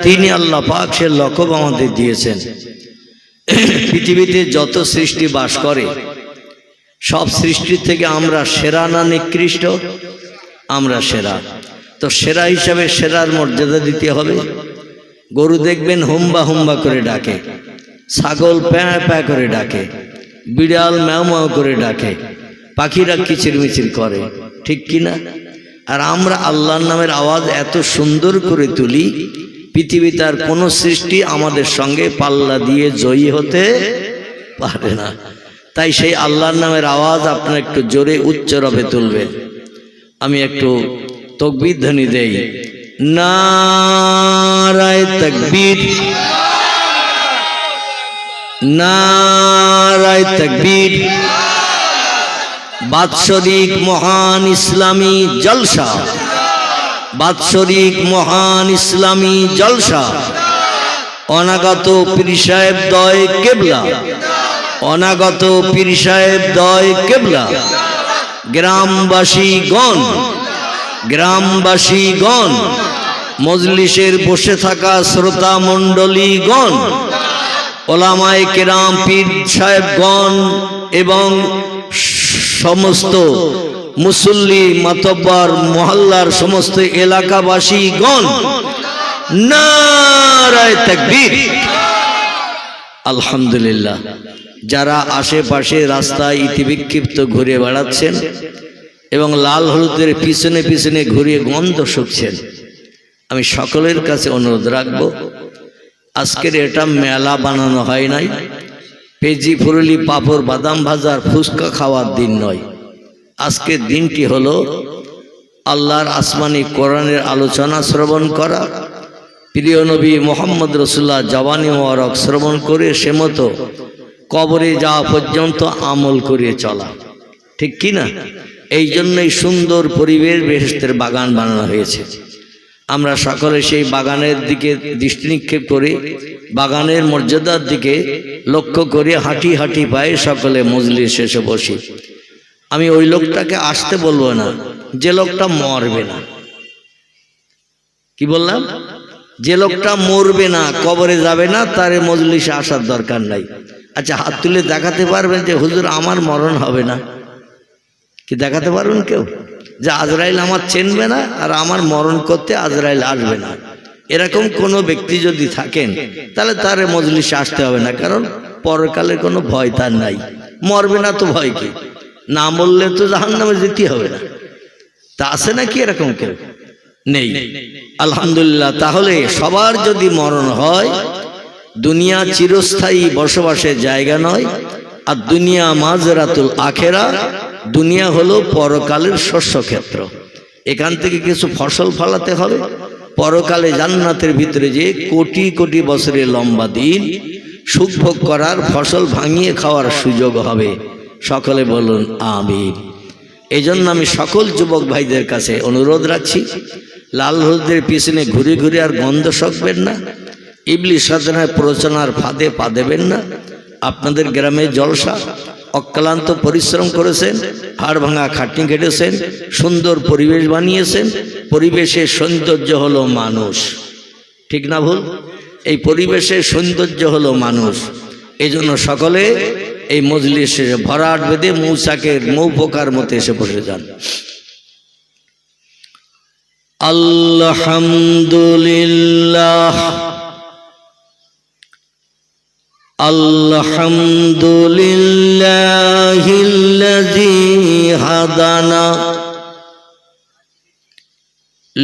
তিনি আল্লাহ পাক সে লকব আমাদের দিয়েছেন। পৃথিবীতে যত সৃষ্টি বাস করে সব সৃষ্টির থেকে আমরা সেরা না নিকৃষ্ট? আমরা সেরা। তো সেরা হিসাবে সেরার মর্যাদা দিতে হবে। গরু দেখবেন হুম্বা হুম্বা করে ডাকে, ছাগল প্যাঁ প্যাঁ করে ডাকে, বিড়াল ম্যাও ম্যাও করে ডাকে, পাখিরা কিচিরমিচির করে, ঠিক কিনা? আর আমরা আল্লাহর নামের আওয়াজ এত সুন্দর করে তুলি, পৃথিবীতে আর কোনো সৃষ্টি আমাদের সঙ্গে পাল্লা দিয়ে জয়ী হতে পারে না। তাই সেই আল্লাহর নামের আওয়াজ আপনারা একটু জোরে উচ্চ রবে তুলবেন। আমি একটু তাকবীর ধ্বনি দেই। নারায়ে তাকবীর, নারায়ে তাকবীর। বাৎসরিক মহান ইসলামী জলসা, বাৎসরিক মহান ইসলামী জলসা, অনাগত পীর সাহেব দয় কেবলা, অনাগত পীর সাহেব দয় কেবলা, গ্রামবাসীগণ, গ্রামবাসীগণ, মজলিসের বসে থাকা শ্রোতা মণ্ডলীগণ, ওলামায়ে কেরাম, পীর সাহেবগণ এবং সমস্ত মুসল্লি মাতব্বর মহল্লার সমস্ত এলাকাবাসীগণ, নারায়ে তাকবীর। আলহামদুলিল্লাহ। যারা আশেপাশে রাস্তায় ইতিবিক্ষিপ্ত ঘুরে বেড়াচ্ছেন এবং লাল হলুদের পিছনে পিছনে ঘুরিয়ে গন্ধ শুকছেন, আমি সকলের কাছে অনুরোধ রাখব, আজকের এটা মেলা বানানো হয় নাই, পেজি ফুরুলি পাপড় বাদাম ভাজার ফুচকা খাওয়ার দিন নয়। আজকের দিনটি হলো আল্লাহর আসমানি কোরআনের আলোচনা শ্রবণ করা, প্রিয় নবী মোহাম্মদ রসুল্লাহ জবানি মোবারক শ্রবণ করে সে মতো কবরে যাওয়া পর্যন্ত আমল করে চলা, ঠিক কি না? এই জন্যই সুন্দর পরিবেশ বেহেশতের বাগান বানানো হয়েছে। আমরা সকলে সেই বাগানের দিকে দৃষ্টি নিক্ষেপ করে বাগানের মর্যাদার দিকে লক্ষ্য করে হাঁটি হাঁটি পায়ে সকলে মজলিস শেষে বসি। আমি ওই লোকটাকে আসতে বলবো না যে লোকটা মরবে না। কি বললাম? যে লোকটা মরবে না, কবরে যাবে না, তার মজলিসে আসার দরকার নাই। আচ্ছা, হাত তুলে দেখাতে পারবেন যে হুজুর আমার মরণ হবে না? কি দেখাতে পারবেন কেউ যে আজরাইল আমার চিনবে না আর আমার মরণ করতে আজরাইল আসবে না? এরকম কোনো ব্যক্তি যদি থাকেন তাহলে তার মজলিসে আসতে হবে না, কারণ পরকালে কোনো ভয় তার নাই। মরবে না তো ভয় কি? না মরলে তো জাহান্নামে যেতে হবে না। তা আছে নাকি এরকম কেউ? নেই। আলহামদুলিল্লাহ। তাহলে সবার যদি মরণ হয়, দুনিয়া চিরস্থায়ী বসবাসের জায়গা নয়, আর দুনিয়া মাজরাতুল আখেরা, দুনিয়া হলো পরকালের শস্যক্ষেত্র। এখান থেকে কিছু ফসল ফলাতে হবে, পরকালে জান্নাতের ভিতরে যে কোটি কোটি বছরের লম্বা দিন সুখ ভোগ করার, ফসল ভাঙিয়ে খাওয়ার সুযোগ হবে। সকলে বলুন আমিন। এই জন্য আমি সকল যুবক ভাইদের কাছে অনুরোধ রাখছি, লাল হলুদের পিছনে ঘুরে ঘুরে আর গন্ধ শুকবেন না, ইবলিস শয়তানের প্ররোচনার ফাঁদে পা দেবেন না। আপনাদের গ্রামে জলসা, অক্লান্ত পরিশ্রম করেছেন, হাড় ভাঙা খাটনি কেটেছেন, সুন্দর পরিবেশ বানিয়েছেন। পরিবেশের সৌন্দর্য হলো মানুষ, ঠিক না ভুল? এই পরিবেশের সৌন্দর্য হলো মানুষ। এই জন্য সকলে এই মজলিসে ভরাট বেঁধে মৌচাকের মৌপোকার মতো এসে বসে যান। আলহামদুলিল্লাহ, আলহামদুলিল্লাহিল্লাযী হাদানা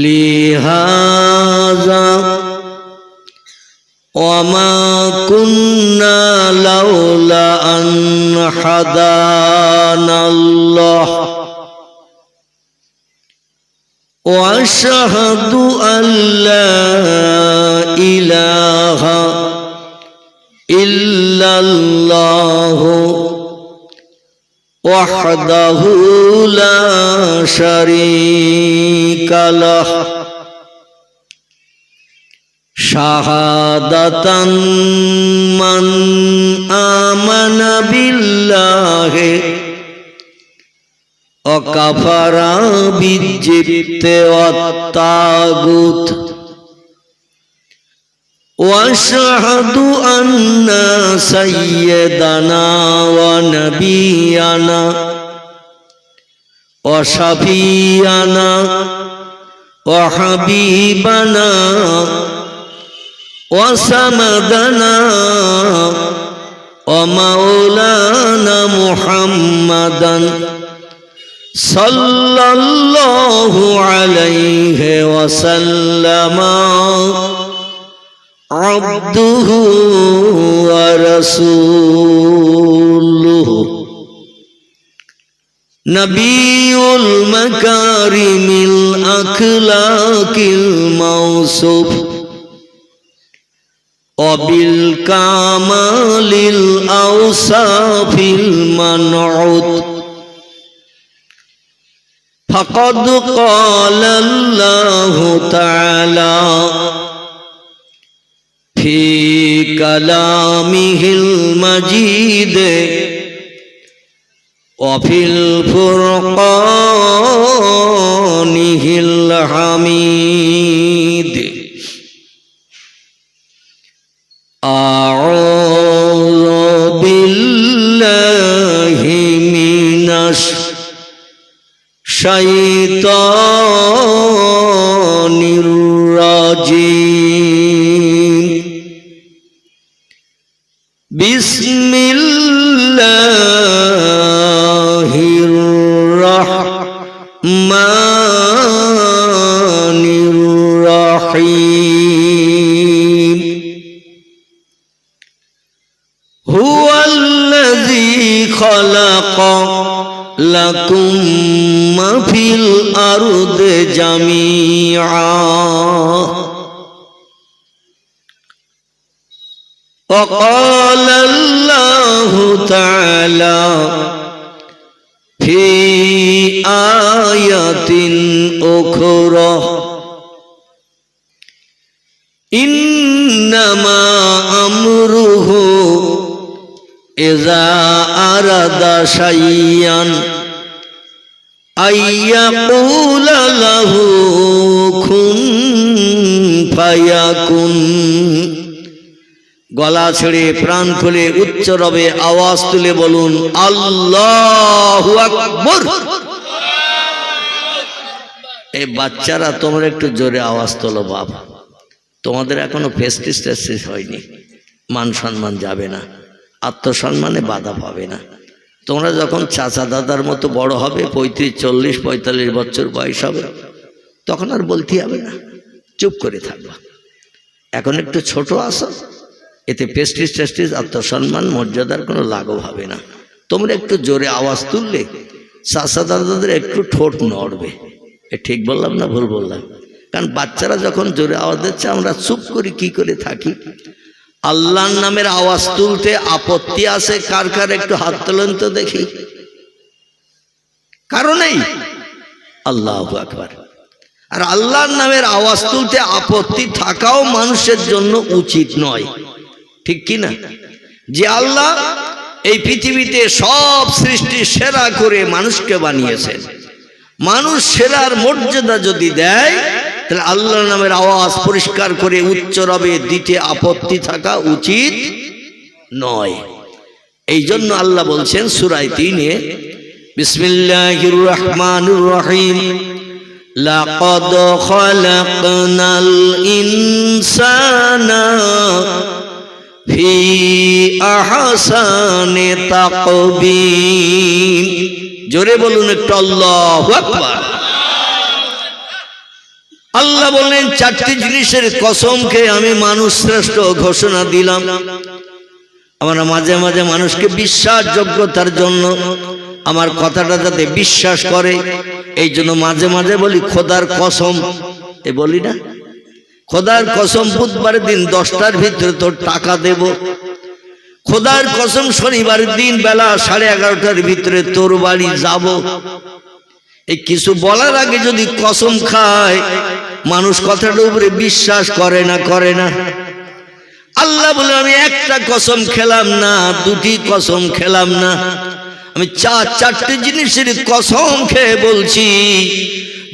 লিহাযা ওয়া মা কুন্না লাউলা আন হাদানাল্লাহ ওয়া আশহাদু আল্লা ইলাহা ইল্লাল্লাহু ওয়াহদাহু লা শারীকা লাহু শাহাদাতান মান আমানা বিল্লাহি ওয়া কাফারা বিজিবতি ওয়াত তাগুত واشهد أن سيدنا ونبينا وشفيعنا وحبيبنا وسندنا ومولانا محمدا صلى الله عليه وسلم عبده ورسوله نبي المكارم الأخلاق الموصوف وبالكمال الأوصاف المنعوت فقد قال الله تعالى في كلامه المجيد وفي الفرقانه الحميد أعوذ بالله من الشيطان الرجيم بسم الله الرحمن الرحيم هو الذي خلق لكم ما في الأرض جميعا وقال الله تعالى في آية أخرى إنما أمره إذا أراد شيئا أن يقول له كن فيكون গলা ছেড়ে প্রাণ খুলে উচ্চ রবে আওয়াজ তুলে বলুন আল্লাহু আকবার। এই বাচ্চারা তোমরা একটু জোরে আওয়াজ তোলো বাবা, তোমাদের এখনো ফেস্টিস টেস্টিস হয়নি, মান সম্মান যাবে না, আত্মসম্মানে বাধা পাবে না। তোমরা যখন চাচা দাদার মতো বড় হবে, 35, 40, 45 বছর বয়স হবে, তখন আর বলতে হবে না, চুপ করে থাকবা। এখন একটু ছোট আসো, এতে পেস্টিস টেস্টিস আত্মসম্মান মর্যাদার কোনো লাঘব হবে না। তোমরা একটু জোরে আওয়াজ তুললে চাচা দাদাদের একটু ঠোঁট নড়বে। এ ঠিক বললাম না ভুল বললাম? কারণ বাচ্চারা যখন জোরে আওয়াজ দিচ্ছে আমরা চুপ করি, কি করে থাকি? আল্লাহর নামের আওয়াজ তুলতে আপত্তি আছে কার কার? একটু হাত তোলেন তো দেখি। কারণ নেই? আল্লাহু আকবার। আর আল্লাহর নামের আওয়াজ তুলতে আপত্তি থাকাও মানুষের জন্য উচিত নয়, ঠিক কি না? যে আল্লাহ এই পৃথিবীতে সব সৃষ্টি সেরা করে মানুষকে বানিয়েছেন, মানুষ সেরার মর্যাদা যদি দেয়, তাহলে আল্লাহর নামের আওয়াজ পরিষ্কার করে উচ্চ রবে দিতে আপত্তি থাকা উচিত নয়। এই জন্য আল্লাহ বলছেন সূরা 3-এ, বিসমিল্লাহির রহমানির রহিম, লাকাদ খালাকনাল ইনসানা ফি আহসানি তাকবীম। জোরে বলুন একটু আল্লাহু আকবার। আল্লাহ বললেন 4টি জিনিসের কসম খেয়ে আমি মানুষ শ্রেষ্ঠ ঘোষণা দিলাম। আমরা মাঝে মাঝে মানুষকে বিশ্বাসযোগ্যতার জন্য আমার কথাটা যাতে বিশ্বাস করে, এই জন্য মাঝে মাঝে বলি খোদার কসম। এ বলি না, খোদার কসম বুধবারের দিন 10টার ভিতরে তোর টাকা দেব, খোদার কসম শনিবারের দিন বেলা 11:30টার ভিতরে তোর বাড়ি যাব। এই কিছু বলার আগে যদি কসম খায়, মানুষ কথাটার উপরে বিশ্বাস করে না? করে না? আল্লাহ বলে আমি একটা কসম খেলাম না, 2টি কসম খেলাম না, আমি 4টি জিনিসের কসম খেয়ে বলছি।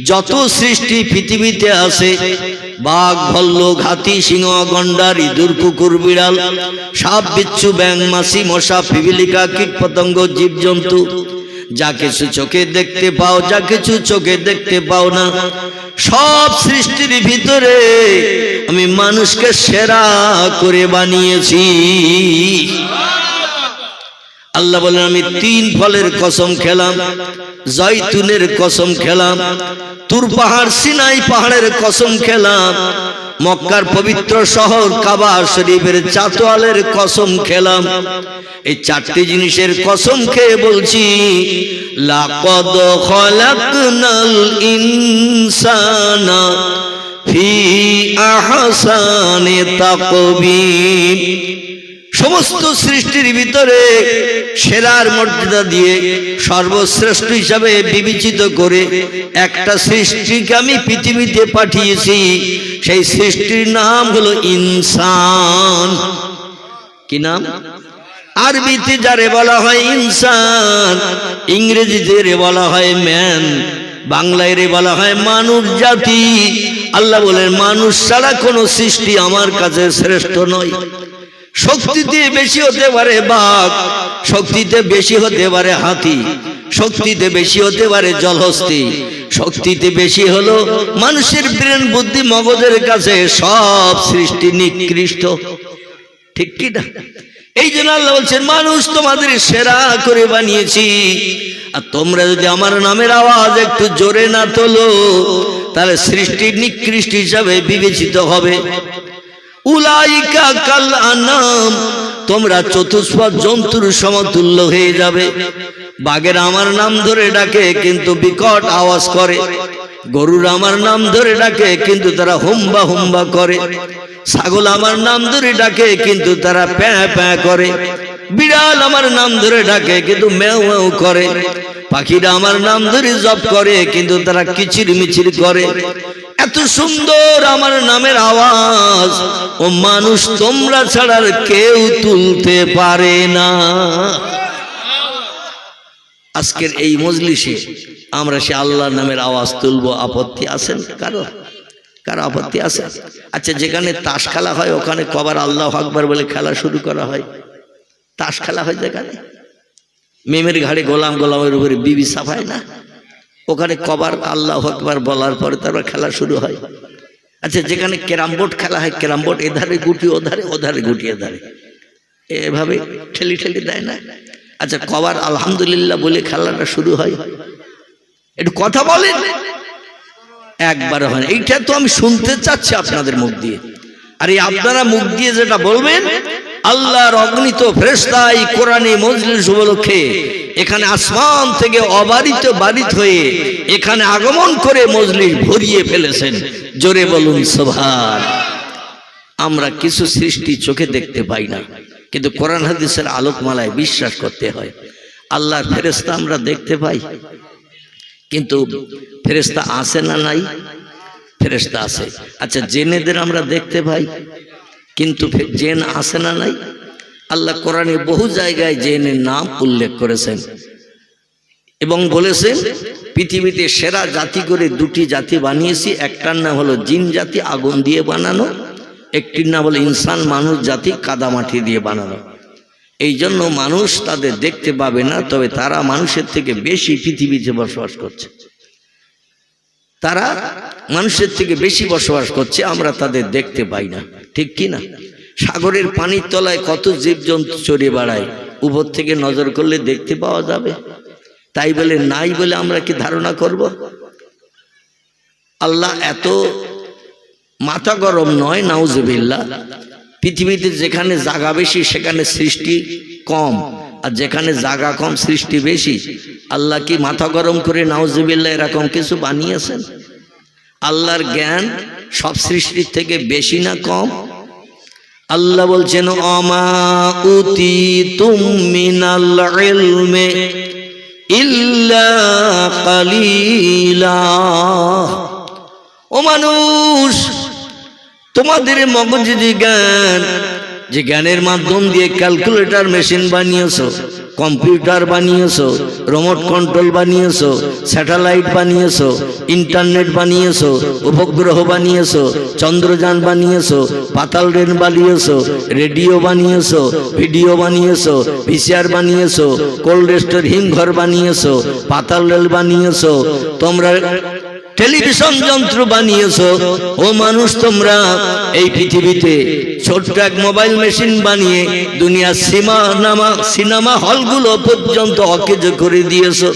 যত সৃষ্টি পৃথিবীতে আছে বাঘ, ভল্লুক, হাতি, সিংহ, গন্ডার, ইঁদুর, কুকুর, বিড়াল, সাপ, বিচ্ছু, ব্যাঙ, মাছি, মশা, পিপিলিকা, কীট পতঙ্গ, জীবজন্তু, যা কিছু চোখে দেখতে পাও, যা কিছু চোখে দেখতে পাও না, সব সৃষ্টির ভিতরে আমি মানুষকে সেরা করে বানিয়েছি। আল্লাহ বলেন আমি 3 ফলের কসম খেলাম, জয়তুনের কসম খেলাম, তুর পাহাড়, সিনাই পাহাড়ের কসম খেলাম, মক্কার পবিত্র শহর কাবা শরীফের চাতওয়ালের কসম খেলাম। এই 4টি জিনিসের কসম খেয়ে বলছি, লাকাদ খালাকনাল ইনসানা ফি আহসানি তাকবীম। সমস্ত সৃষ্টির ভিতরে সেরার মর্যাদা দিয়ে সর্বশ্রেষ্ঠ হিসাবে বিবেচিত করে একটা সৃষ্টিকে আমি পৃথিবীতে পাঠিয়েছি। সেই সৃষ্টির নাম হলো ইনসান। কি নাম? আরবিতে যারে বলা হয় ইনসান, ইংরেজিতে রে বলা হয় ম্যান, বাংলায় রে বলা হয় মানুষ জাতি। আল্লাহ বলেন মানুষ ছাড়া কোনো সৃষ্টি আমার কাছে শ্রেষ্ঠ নয়। শক্তিতে বেশি হতে পারে বাঘ, শক্তিতে বেশি হতে পারে হাতি, শক্তিতে বেশি হতে পারে জলহস্তি, শক্তিতে বেশি হলো মানুষের ব্রেন, বুদ্ধি, মগজের কাছে সব সৃষ্টি নিকৃষ্ট। ঠিক কি না? এই জন্য আল্লাহ বলছেন মানুষ তোমাদের সেরা করে বানিয়েছি। আর তোমরা যদি আমার নামের আওয়াজ একটু জোরে না তোলো তাহলে সৃষ্টির নিকৃষ্ট হিসাবে বিবেচিত হবে। উলাইকা কাল আনাম, তোমরা চতুষ্পদ জন্তুর সমতুল্য হয়ে যাবে। বাঘের আমার নাম ধরে ডাকে কিন্তু বিকট আওয়াজ করে, গরুর আমার নাম ধরে ডাকে কিন্তু তারা হুম্বা হুম্বা করে, ছাগল আমার নাম ধরে ডাকে কিন্তু তারা প্যাঁ প্যাঁ করে, বিড়াল আমার নাম ধরে ডাকে কিন্তু ম্যাও ম্যাও করে, পাখিরা আমার নাম ধরে জপ করে কিন্তু তারা কিচির মিচির করে। এত সুন্দর আমার নামের আওয়াজ ও মানুষ তোমরা ছাড়া কেউ তুলতে পারে না। আজকের এই মজলিসে আমরা সে আল্লাহর নামের আওয়াজ তুলবো, আপত্তি আছেন কারো? কারো আপত্তি আছে? আচ্ছা, যেখানে তাস খেলা হয় ওখানে কবার আল্লাহু আকবার বলে খেলা শুরু করা হয়? তাস খেলা হয় যেখানে, মেমের ঘাড়ে গোলাম, গোলামের উপরে বিবি সাফায় না, ওখানে কবার আল্লাহু আকবার বলার পরে তারপর খেলা শুরু হয়। আচ্ছা, যেখানে ক্যারাম বোর্ড খেলা হয়, ক্যারাম বোর্ড এধারে গুটি ওধারে, ওধারে গুটি এধারে, এভাবে ঠেলি ঠেলি দেয় না? আচ্ছা, কবার আলহামদুলিল্লাহ বলে খেলাটা শুরু হয়? একটু কথা বলেন। একবার হয়। এইটা তো আমি শুনতে চাচ্ছি আপনাদের মুখ দিয়ে। আর এই আপনারা মুখ দিয়ে যেটা বলবেন, আল্লাহর অগণিত ফেরেশতা এই কোরআনে মজলিস উপলক্ষে এখানে আসমান থেকে অবারিত বারিত হয়ে এখানে আগমন করে মজলিস ভরিয়ে ফেলেছেন। জোরে বলুন সুবহান। আমরা কিছু সৃষ্টি চোখে দেখতে পাই না, কিন্তু কোরআন হাদিসের আলোকমালায় বিশ্বাস করতে হয়। আল্লাহর ফেরেশতা আমরা দেখতে পাই, কিন্তু ফেরেশতা আছে না নাই? ফেরেশতা আছে। আচ্ছা, জিনেদের আমরা দেখতে পাই, কিন্তু জিন আছে না নাই? আল্লাহ কোরআনে বহু জায়গায় জিনের নাম উল্লেখ করেছেন এবং বলেছেন পৃথিবীতে সেরা জাতি করে 2টি জাতি বানিয়েছি। একটার নাম হলো জিন জাতি, আগুন দিয়ে বানানো, একটির নাম হলো ইনসান, মানুষ জাতি, কাদামাটি দিয়ে বানানো। এই জন্য মানুষ তাদের দেখতে পাবে না, তবে তারা মানুষের থেকে বেশি পৃথিবীতে বসবাস করছে। তারা মানুষের থেকে বেশি বসবাস করছে, আমরা তাদের দেখতে পাই না। ঠিক কি না? সাগরের পানির তলায় কত জীবজন্তু চড়ে বেড়ায়, উপর থেকে নজর করলে দেখতে পাওয়া যাবে। তাই বলে নাই বলে আমরা কি ধারণা করব? আল্লাহ এত মাথা গরম নয়, নাউজুবিল্লাহ। পৃথিবীতে যেখানে জায়গা বেশি সেখানে সৃষ্টি কম, আর যেখানে জায়গা কম সৃষ্টি বেশি। আল্লাহ কি মাথা গরম করে নাউজুবিল্লাহ এরকম কিছু বানিয়েছেন? আল্লাহর জ্ঞান সব সৃষ্টির থেকে বেশি না কম? আল্লাহ বলছেন অমা উতিতুম মিনাল ইলমি ইল্লা কালিলা। ও মানুষ, তোমাদের মগজে যে জ্ঞান, যে জ্ঞানের মাধ্যম দিয়ে ক্যালকুলেটর মেশিন বানিয়েছো, কম্পিউটার বানিয়েছো, রিমোট কন্ট্রোল বানিয়েছো, স্যাটেলাইট বানিয়েছো, ইন্টারনেট বানিয়েছো, উপগ্রহ বানিয়েছো, চন্দ্রযান বানিয়েছো, পাতাল রেল বানিয়েছো, রেডিও বানিয়েছো, ভিডিও বানিয়েছো, ভিসিআর বানিয়েছো, কোল্ড স্টোর হিমঘর বানিয়েছো, পাতাল রেল বানিয়েছো, তোমরা টেলিভিশন যন্ত্র বানিয়েছো। ও মানুষ, তোমরা এই পৃথিবীতে ছোট্ট এক মোবাইল মেশিন বানিয়ে দুনিয়ার সিনেমা হলগুলো পর্যন্ত অকেজ করে দিয়েছো।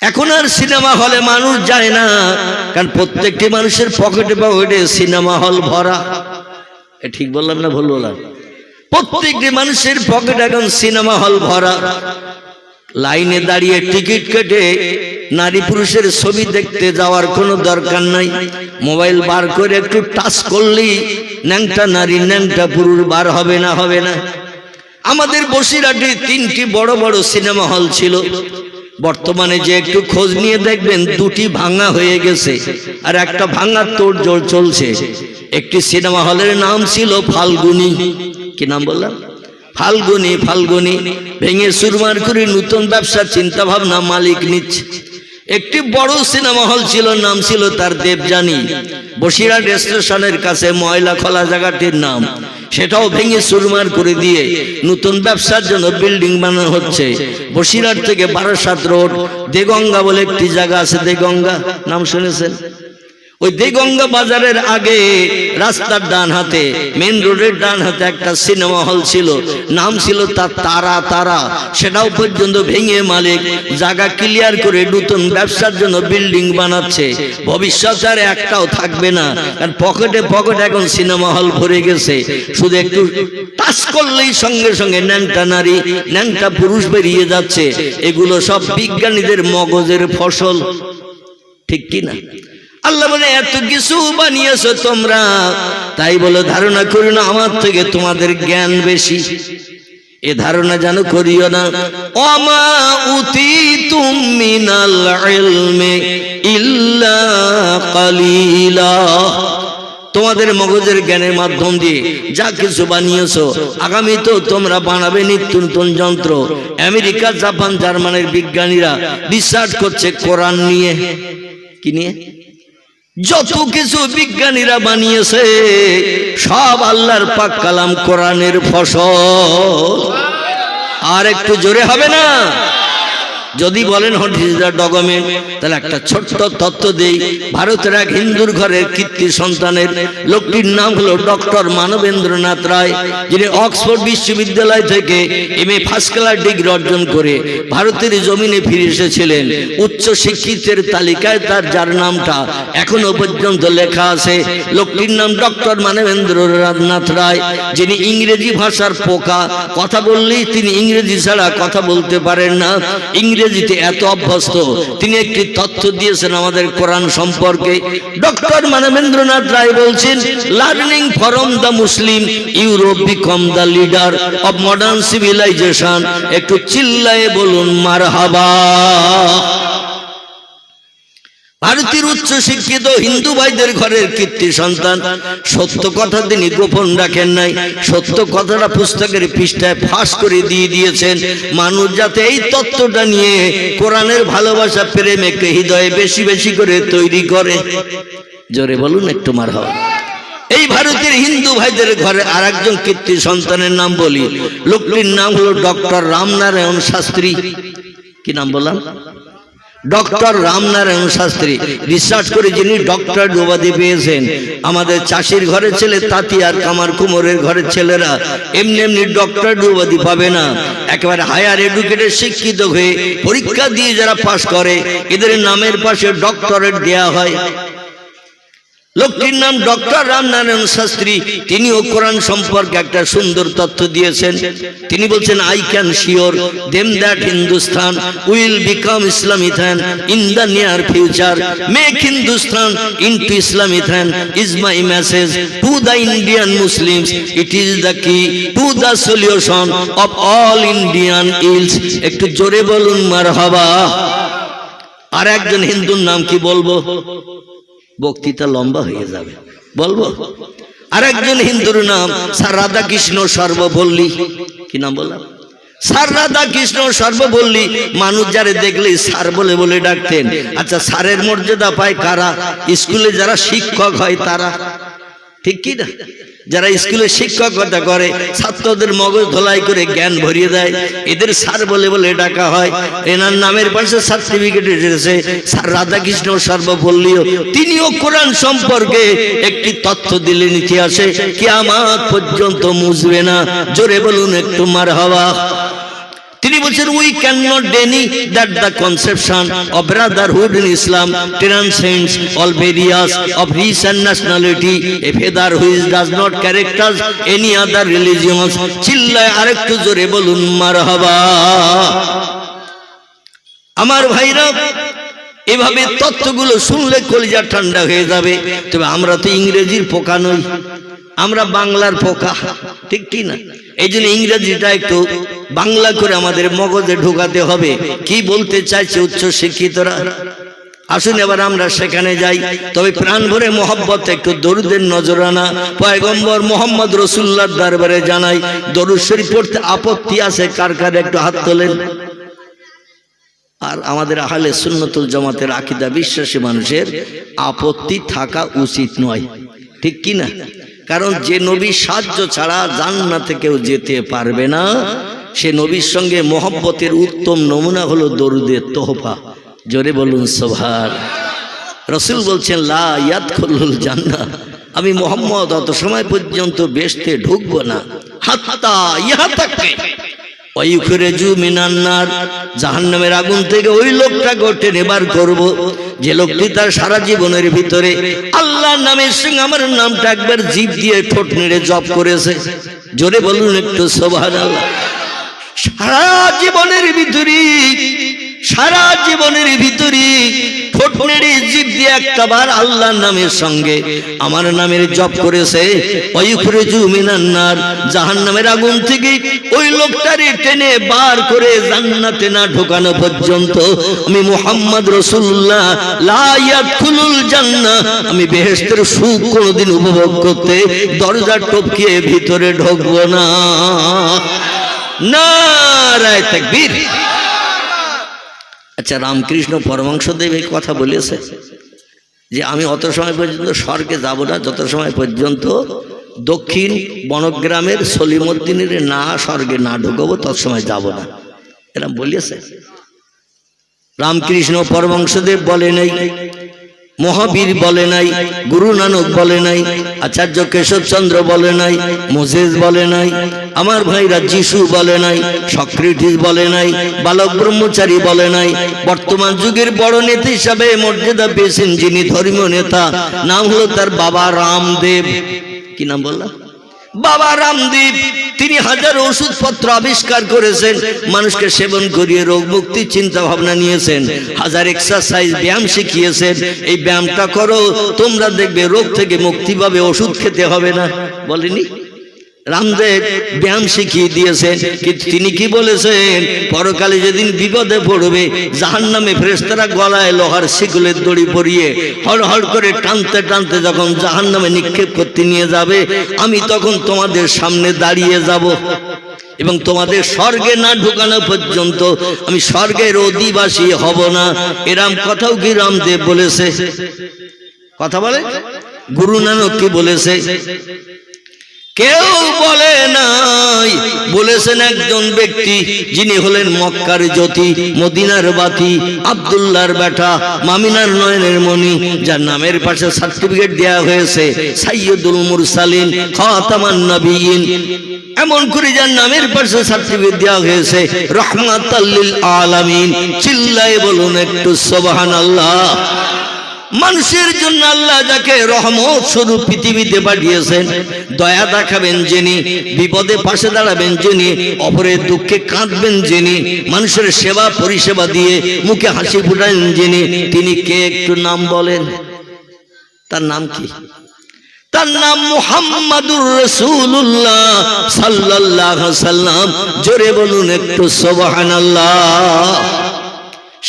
এখন আর সিনেমা হলে মানুষ যায় না, কারণ প্রত্যেকটি মানুষের পকেটে পকেটে সিনেমা হল ভরা। ঠিক বললাম না ভুল বললাম? প্রত্যেকটি মানুষের পকেটে এখন সিনেমা হল ভরা। লাইনে দাঁড়িয়ে টিকিট কেটে নারী পুরুষের ছবি দেখতে যাওয়ার কোনো দরকার নাই। মোবাইল বার করে একটু টাচ করলেই ন্যাংটা নারী ন্যাংটা পুরুষ বার হবে না? হবে না? আমাদের বসিরহাটে 3টি বড় বড় সিনেমা হল ছিল। বর্তমানে যে একটু খোঁজ নিয়ে দেখবেন 2টি ভাঙা হয়ে গেছে, আর একটা ভাঙার তোড়জোড় চলছে। একটি সিনেমা হলের নাম ছিল ফাল্গুনী। কি নাম বললাম? ফাল্গুনী। ফাল্গুনী ভেঙে চুরমার করে নতুন ব্যবসার চিন্তা ভাবনা মালিক নিচ্ছে। একটি বড় সিনেমা হল ছিল, নাম ছিল তার দেবযানী। বসিরহাট স্টেশনের কাছে ময়লা খোলা জায়গাটির নাম, সেটাও ভেঙে চুরমার করে দিয়ে নতুন ব্যবসার জন্য বিল্ডিং বানানো হচ্ছে। বসিরহাট থেকে বারাসাত রোড দেগঙ্গা বলে একটি জায়গা আছে, দেগঙ্গা নাম শুনেছেন? ওই দেগঙ্গা বাজারের আগে রাস্তার ডান হাতে, মেন রোডের ডান হাতে একটা সিনেমা হল ছিল, নাম ছিল তার তারা তারা। সেটাও পর্যন্ত ভেঙে মালিক জায়গা ক্লিয়ার করে নতুন ব্যবসার জন্য বিল্ডিং বানাচ্ছে। ভবিষ্যতে আর একটাও থাকবে না, কারণ পকেটে পকেটে এখন সিনেমা হল ভরে গেছে। শুধু একটু টাচ করলেই সঙ্গে সঙ্গে ন্যাংটা নারী ন্যাংটা পুরুষ বেরিয়ে যাচ্ছে। এগুলো সব বিজ্ঞানীদের মগজের ফসল, ঠিক কি না? আল্লাহ বলে এত কিছু বানিয়েছো তোমরা, তাই বলে ধারণা করো না আমার থেকে তোমাদের জ্ঞান বেশি। এ ধারণা যেন করিও না। ওমা উতিতুম মিনাল ইলমি ইল্লা কালিলা। তোমাদের মগজের জ্ঞানের মাধ্যম দিয়ে যা কিছু বানিয়েছো, আগামী তো তোমরা বানাবে নিত্য নতুন যন্ত্র। আমেরিকা, জাপান, জার্মানির বিজ্ঞানীরা রিসার্চ করছে কোরআন নিয়ে। কি নিয়ে? যত কিছু বিজ্ঞানীরা বানিয়েছে সব আল্লাহর পাক কালাম কোরআনের ফসল। আর একটু জোরে হবে না? যদি বলেন হোয়াট ইজ দ্য ডকুমেন্ট, তাহলে একটা ছোট্ট তথ্য দেই। ভারতের এক হিন্দুর ঘরের কীর্তি সন্তানের লোকটির নাম হলো ডক্টর মানবেন্দ্রনাথ রায়, যিনি অক্সফোর্ড বিশ্ববিদ্যালয় থেকে MA ফার্স্ট ক্লাস ডিগ্রি অর্জন করে ভারতের জমিনে ফিরে এসেছিলেন। উচ্চ শিক্ষিতের তালিকায় তার যার নামটা এখনো পর্যন্ত লেখা আছে, লোকটির নাম ডক্টর মানবেন্দ্রনাথ রায়, যিনি ইংরেজি ভাষার পোকা। কথা বললেই তিনি ইংরেজি ছাড়া কথা বলতে পারেন না, ইংরেজিতে এত অভ্যস্ত। তিনি একটি তথ্য দিয়েছেন আমাদের কোরআন সম্পর্কে। ডক্টর মানবেন্দ্রনাথ রায় বলছেন, learning from the Muslim Europe become the leader of modern civilisation. একটু চিল্লায়ে বলুন মারহাবা। ভারতের উচ্চ শিক্ষিত হিন্দু ভাইদের ঘরের কীর্তি সন্তান। সত্য কথা তিনি গোপন রাখেন নাই, সত্য কথাটা পুস্তকের পৃষ্ঠায় ফাঁস করে দিয়ে দিয়েছেন, মানুষ যাতে এই তত্ত্বটা নিয়ে কোরআনের ভালোবাসা প্রেম একটু হৃদয়ে বেশি বেশি করে তৈরি করে। জোরে বলুন একটু মারহাবা। এই ভারতের হিন্দু ভাইদের ঘরে আর একজন কীর্তি সন্তানের নাম বলি। লোকটির নাম হলো ডক্টর রামনারায়ণ শাস্ত্রী। কি নাম বললাম? ডক্টর রামনারায়ণ শাস্ত্রী। রিসার্চ করে যিনি ডক্টর উপাধি পেয়েছেন। আমাদের চাষির ঘরের ছেলে তাঁতি আর কামার কুমোরের ঘরের ছেলেরা এমনি এমনি ডক্টর উপাধি পাবে না। একেবারে হায়ার এডুকেটেড শিক্ষিত হয়ে পরীক্ষা দিয়ে যারা পাশ করে এদের নামের পাশে ডক্টরেট দেয়া হয়। লোকটির নাম ডক্টর রামনারায়ণ শাস্ত্রী। তিনিও কোরআন সম্পর্কে একটা সুন্দর তথ্য দিয়েছেন। তিনি বলছেন, I can sure them that Hindustan will become Islamistan in the near future. Make Hindustan into Islamistan is my message to the Indian Muslims. It is the key to the solution of all Indian ills. একটু জোরে বলুন মারহাবা। আর একজন হিন্দুর নাম কি বলবো? বক্তৃতা লম্বা হয়ে যাবে, বলবো। আর একজন হিন্দুর নাম স্যার রাধাকৃষ্ণ সর্বপল্লী। কি নাম বললাম? স্যার রাধা কৃষ্ণ সর্বপল্লী মানুষ যারে দেখলেই স্যার বলে বলে ডাকতেন। আচ্ছা, স্যারের মর্যাদা পায় কারা? স্কুলে যারা শিক্ষক হয় তারা, ঠিক কি না? যারা স্কুলে শিক্ষকতা করে, ছাত্রদের মগজ ধোলাই করে জ্ঞান ভরিয়ে দেয়, এদের স্যার বলে বলে ডাকা হয়। এনার নামের পাশে সার্টিফিকেট এসেছে স্যার রাধাকৃষ্ণ সর্বপল্লীও। তিনিও কোরআন সম্পর্কে একটি তথ্য দিলেন ইতিহাসে, কিয়ামত পর্যন্ত মুছবে না। জোরে বলুন একটু মারহাবা। তিনি বলছেন, we can not deny that the conception of brotherhood in Islam transcends all various of race and nationality, a feature which does not character any other religions. চিল্লায় আরেকটু জোরে বলুন মারহাবা। আমার ভাইরা, এভাবে তথ্যগুলো শুনলে কলিজা ঠান্ডা হয়ে যাবে। তবে আমরা তো ইংরেজির পোকা নই, আমরা বাংলার পোকা, ঠিক কি না? এই জন্য ইংরেজিটা একটু বাংলা করে আমাদের মগজে ঢোকাতে হবে। কি বলতে চাইছে উচ্চ শিক্ষিতরা? আসুন এবার আমরা সেখানে যাই। তবে প্রাণ ভরে মোহাব্বত একটু দরুদের নজরানা পয়গম্বর মোহাম্মদ রসুল্লাহর দরবারে জানাই। দরুদ শরীফ পড়তে আপত্তি আছে কার কার? একটু হাত তোলেন। আর আমাদের আহলে সুন্নতুল জামাতের আকীদা বিশ্বাসী মানুষের আপত্তি থাকা উচিত নয়, ঠিক কি না? কারণ যে নবীর সাহায্য ছাড়া জান্নাতে কেউ যেতে পারবে না, সে নবীর সঙ্গে মোহব্বতের উত্তম নমুনা হলো দরুদের তোহফা। জোরে বলুন সুবহান। রাসূল বলছেন, লা ইয়াদখুলুল জান্নাহ, আমি মোহাম্মদ অত সময় পর্যন্ত বেহেশতে ঢুকবো না, হাত্তা ইহা তাকে ওয়ায়ুখরিজু মিনান নার, জাহান্নামের আগুন থেকে ওই লোকটাকে টেনে বার করব যে লোকটি তার সারা জীবনের ভিতরে আল্লাহর নামের সঙ্গে আমার নামটা একবার জিভ দিয়ে ঠোঁট নেড়ে জপ করেছে। জোরে বলুন একটু সুবহানাল্লাহ। সারা জীবনের ভিতরে ঠোঁট নেড়ে জিভ দিয়ে একটাবার আল্লাহর নামের সঙ্গে আমার নামের জপ করেছে। ওয়ায়ুখরিজু মিনান নার, জাহান্নামের আগুন থেকে ওই লোকটারে টেনে বার করে জান্নাতে না ঢোকানো পর্যন্ত আমি মুহাম্মদ রাসূলুল্লাহ লা ইয়াদখুলুল জান্নাহ, আমি বেহেশতের সুখ কোনোদিন উপভোগ করতে দরজা টপকিয়ে ভিতরে ঢুকবো না। নারায়ে তাকবীর। আচ্ছা, রামকৃষ্ণ পরমহংসদেব এই কথা বলেছে যে আমি অত সময় পর্যন্ত স্বর্গে যাব না যত সময় পর্যন্ত দক্ষিণ বনগ্রামের সলিমউদ্দিনের না স্বর্গে না ঢুকবো তত সময় যাব না, এরকম বলেছে। রামকৃষ্ণ পরমহংসদেব বলে নাই, মহাবীর বলে নাই, গুরু নানক বলে নাই, আচার্য কেশবচন্দ্র বলে নাই, মোজেস বলে নাই, আমার ভাইরা যিশু বলে নাই, সক্রেটিস বলে নাই, বালক ব্রহ্মচারী বলে নাই। বর্তমান যুগের বড় নেতা হিসাবে মর্যাদা পেয়েছেন যিনি ধর্মীয় নেতা, নাম হলো তার বাবা রামদেব। কি নাম বললাম? বাবা রামদেব। তিনি হাজার ওষুধপত্র আবিষ্কার করেছেন, মানুষকে সেবন করিয়ে রোগ মুক্তির চিন্তা ভাবনা নিয়েছেন, হাজার এক্সারসাইজ ব্যায়াম শিখিয়েছেন। এই ব্যায়ামটা করো, তোমরা দেখবে রোগ থেকে মুক্তি পাবে, ওষুধ খেতে হবে না। বলেনি? রামদেব ব্যায়াম শিখিয়ে দিয়েছেন। কিন্তু তিনি কি বলেছেন? পরকালে যেদিন বিপদে পড়বে, জাহান্নামে ফেরেশতারা গলায় লোহার শিকলের দড়ি পরিয়ে হড় হড় করে টানতে টানতে যখন জাহান্নামে নিক্ষেপ করতে নিয়ে যাবে, আমি তখন তোমাদের সামনে দাঁড়িয়ে যাব এবং তোমাদের স্বর্গে না ঢুকানো পর্যন্ত আমি স্বর্গের অধিবাসী হব না। এরম কথাও কি রামদেব বলেছে? কথা বলে। গুরু নানক কি বলেছে? কেউ বলে নাই। বলেছেন একজন ব্যক্তি, যিনি হলেন মক্কার জ্যোতি, মদিনার বাতি, আব্দুল্লাহর বেটা, মামিনার নয়নের মণি, যার নামের পাশে সার্টিফিকেট দেয়া হয়েছে সাইয়্যিদুল মুরসালিন, খাতামান নবিয়্যিন, এমন করে যার নামের পাশে সার্টিফিকেট দেওয়া হয়েছে রাহমাতাল লিল আলামিন। চিল্লায়ে বলুন একটু সুবহানাল্লাহ। মানুষের জন্য আল্লাহ যাকে রহমত স্বরূপ পৃথিবীতে পাঠিয়েছেন, দয়া দেখাবেন যিনি, বিপদে পাশে দাঁড়াবেন যিনি, অপরের দুঃখে কাঁদবেন যিনি, মানুষের সেবা পরিষেবা দিয়ে মুখে হাসি ফুটাবেন যিনি, তিনি কে? একটু নাম বলেন। তার নাম কি? তার নাম মুহাম্মাদুর রাসূলুল্লাহ সাল্লাল্লাহু আলাইহি ওয়াসাল্লাম। জোরে বলুন একটু সুবহানাল্লাহ।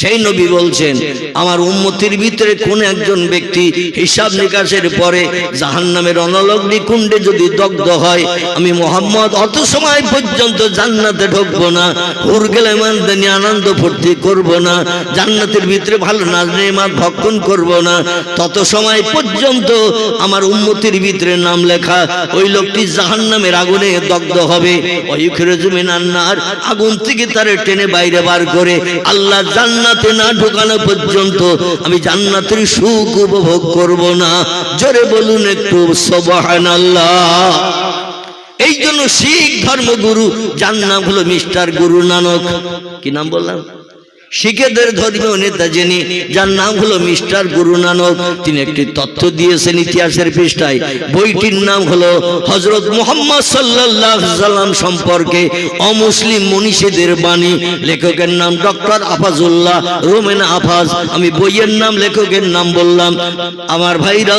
সেই নবী বলছেন আমার উম্মতির ভিতরে কোন একজন ব্যক্তি হিসাব নিকাশের পরে জাহান্নামের অনলগ্নি কুণ্ডে যদি দগ্ধ হয়, আমি মুহাম্মদ অত সময় পর্যন্ত জান্নাতে ঢুকবো না, হুর গেলে মানদানি আনন্দ ফুর্তি করব না, জান্নাতের ভিতরে ভালো নাজ নেমাত ভক্ষণ করব না, তত সময় পর্যন্ত আমার উম্মতির ভিতরে নাম লেখা ওই লোকটি জাহান্নামের আগুনে দগ্ধ হবে। ওয়ায়ুখরিজু মিনান নার, আগুন থেকে তারে টেনে বাইরে বার করে আল্লাহ জান্নাতে না ঢোকানো পর্যন্ত আমি জান্নাতের সুখ উপভোগ করব না। জোরে বলুন একটু সুবহানাল্লাহ। এই জন্য শিখ ধর্মগুরু, যার নাম হলো মিস্টার গুরু নানক, কি নাম বললাম, শিখেদের ধর্মীয় নেতা যিনি, যার নাম হলো মিস্টার গুরু নানক, তিনি একটি তথ্য দিয়েছেন ইতিহাসের পৃষ্ঠায়। বইটির নাম হলো হযরত মুহাম্মদ সাল্লাল্লাহু আলাইহি সাল্লাম সম্পর্কে অমুসলিম মনীষীদের বাণী। লেখকের নাম ডক্টর আফাজুল্লাহ রোমেন আফাজ। আমি বইয়ের নাম, লেখকের নাম বললাম। আমার ভাইরা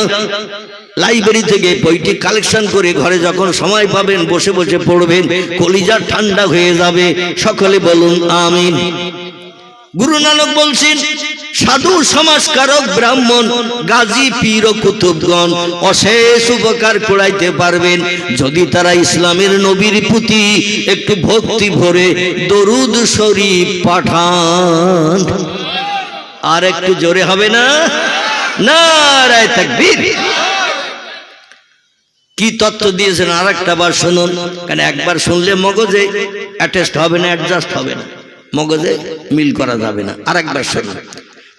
লাইব্রেরি থেকে বইটি কালেকশন করে ঘরে যখন সময় পাবেন বসে বসে পড়বেন, কলিজা ঠান্ডা হয়ে যাবে। সকলে বলুন আমিন। গুরু নানক বলছেন, সাধু সমাজকারক ব্রাহ্মণ গাজী পীর ও কুতুবগণ অশেষ উপকার করাইতে পারবেন যদি তারা ইসলামের নবীর প্রতি একটু ভক্তি ভরে দরুদ শরীফ পাঠান। আর একটু জোরে হবে না? নারায়ে তাকবীর। কি তত্ত্ব দিয়েছেন আর একটা বার শুনুন, কারণ একবার শুনলে মগজে অ্যাটেস্ট হবে না, অ্যাডজাস্ট হবে না, মগজে মিল করা যাবে না। আর একবার শুনুন,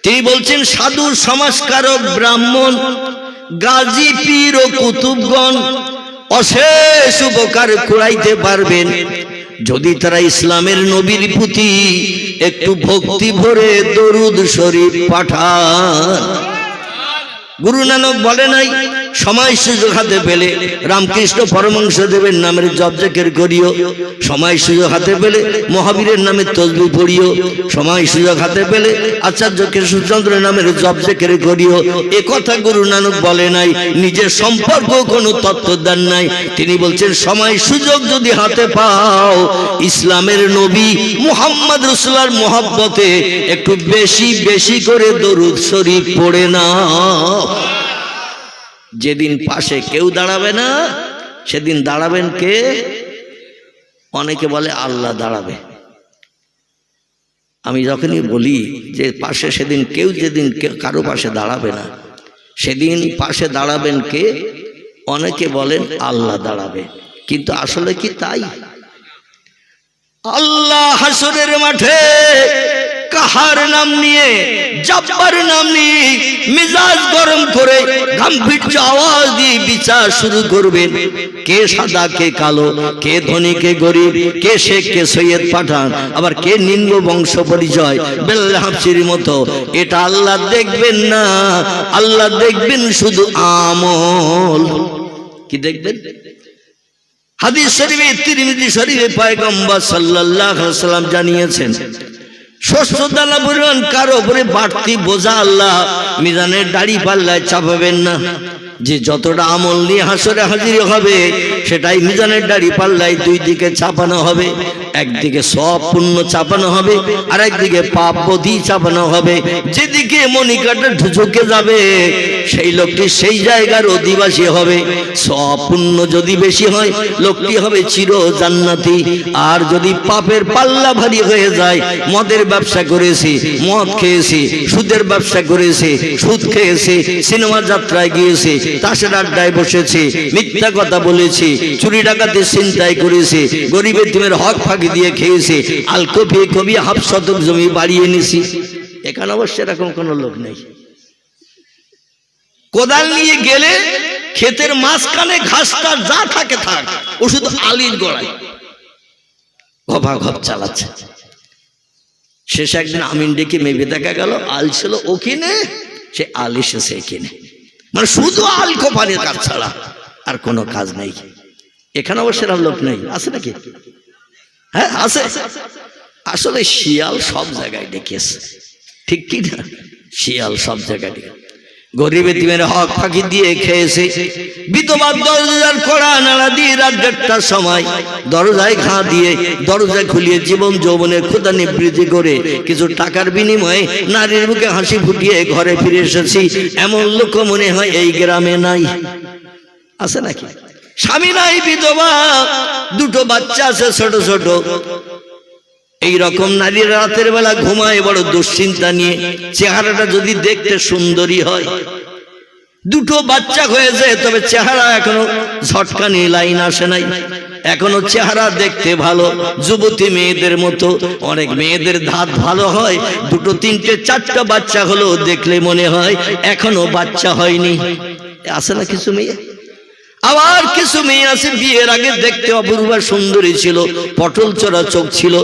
তিনি বলছেন সাধু সমাজকারক ব্রাহ্মণ গাজী পীর ও কুতুবগণ অশেষ উপকার করাইতে পারবেন যদি তারা ইসলামের নবীর প্রতি একটু ভক্তি ভরে দরুদ শরীফ পাঠান। গুরু নানক বলে নাই সময় সুযোগ হাতে পেলে রামকৃষ্ণ পরমহংসদেবের নামের জপ জিকির করিও, সময় সুযোগ হাতে পেলে মহাবীরের নামে তসবিহ পড়িও, সময় সুযোগ হাতে পেলে আচার্য কেশবচন্দ্রের নামের জপ জিকির করিও। এ কথা গুরু নানক বলে নাই, নিজের সম্পর্ক কোনো তত্ত্ব দেন নাই। তিনি বলছেন সময় সুযোগ যদি হাতে পাও ইসলামের নবী মুহাম্মদ রাসূলুল্লাহর মহব্বতে একটু বেশি বেশি করে দরুদ শরীফ পড়ে নাও। যেদিন পাশে কেউ দাঁড়াবে না সেদিন দাঁড়াবেন কে? অনেকে বলে আল্লাহ দাঁড়াবে। আমি যখনই বলি যে পাশে সেদিন কেউ, যেদিন কারো পাশে দাঁড়াবে না সেদিন পাশে দাঁড়াবেন কে? অনেকে বলেন আল্লাহ দাঁড়াবে, কিন্তু আসলে কি তাই? আল্লাহ হাসরের মাঠে কাহার নাম নিয়ে, জব্বার নাম নিয়ে মিজাজ গরম করে গাম্ভীর্য আওয়াজ দিয়ে বিচার শুরু করবেন। কে সাদা, কে কালো, কে ধনী, কে গরিব, কে শেখ, কে সৈয়দ পাঠান, আবার কে নিম্ন বংশ পরিচয়, বেল্লা হাফসির মতো। এটা আল্লাহ দেখবেন না, আল্লাহ দেখবেন শুধু আমল। কি দেখবেন? হাদিস শরীফে, তিরমিজি শরীফে পয়গম্বর সাল্লাল্লাহু আলাইহি ওয়াসাল্লাম জানিয়েছেন, শস্য দানা পরিমাণ কারো উপরে বাড়তি বোঝা আল্লাহ মিজানের দাড়ি পাল্লায় চাপাবেন না। যে যতটা আমল নিয়ে হাসরে হাজির হবে সেটাই মিজানের দাড়ি পাল্লায় দুই দিকে চাপানো হবে। একদিকে সব পুণ্য চাপানো হবে, আর একদিকে পাপ বোধি চাপানো হবে। যেদিকে মনিকাটা ঝুঁকে যাবে সেই লোকটি সেই জায়গার অধিবাসী হবে। সব পুণ্য যদি বেশি হয় লোকটি হবে চির জান্নাতি। আর যদি পাপের পাল্লা ভারী হয়ে যায়, মদের ব্যবসা করেছে, মদ খেয়েছে, সুদের ব্যবসা করেছে, সুদ খেয়েছে, সিনেমা যাত্রায় গিয়েছে, তাসের আড্ডায় বসেছে, মিথ্যা কথা বলেছে, চুরি ডাকাতি ছিনতাই করেছে, গরিব এতিমের হক ফাঁকি দিয়ে খেয়েছে, আল কবি কবি হাফ শতক জমি বাড়িয়ে নিছি, এখানে অবশ্য এরকম কোনো লোক নেই। কোদাল নিয়ে গেলে ক্ষেতের মাঝখানে ঘাসটা যা থাকে থাক, ও শুধু আলির গোড়ায় ঘপা ঘপ চালাচ্ছে। শেষ একদিন আমিন ডেকে মেবে দেখা গেল আল ছিল ওখানে, সে আল এসেছে এখানে, মানে শুধু আল কোপানের কাজ ছাড়া আর কোনো কাজ নেই। এখানে অবশ্য লোক নেই, আছে নাকি? হ্যাঁ আছে। আসলে শিয়াল সব জায়গায় ডেকেছে, ঠিক কি না? শিয়াল সব জায়গায় ডেকে গরিব এতিমের হক ফাঁকি দিয়ে খেয়েছে। বিধবা দরজার কড়া নাড়া দিয়ে রাত 1:30টার সময় দরজায় ঘা দিয়ে দরজা খুলিয়ে জীবন যৌবনের ক্ষুধা নিবৃত্তি করে কিছু টাকার বিনিময়ে নারীর বুকে হাসি ফুটিয়ে ঘরে ফিরে এসেছি। এমন লোক মনে হয় এই গ্রামে নাই, আছে নাকি? স্বামী নাই, বিধবা, 2টো বাচ্চা আছে ছোট ছোট। এইরকম নারী রাতের বেলা ঘুমায় বড় দুশ্চিন্তা নিয়ে। চেহারাটা যদি দেখতে সুন্দরী হয়, 2টো বাচ্চা হয়েছে, তবে চেহারা এখনো ঝটকানি লাইন আসে নাই, এখনো চেহারা দেখতে ভালো, যুবতী মেয়েদের মতো। অনেক মেয়েদের ধাত ভালো হয়, 2, 3, 4টা বাচ্চা হলো, দেখলে মনে হয় এখনো বাচ্চা হয়নি। আছে না কিছু মেয়ে? আবার কিছু মেয়ে আছে বিয়ের আগে দেখতে অপূর্বা সুন্দরী ছিল, পটল চড়া চোখ ছিল,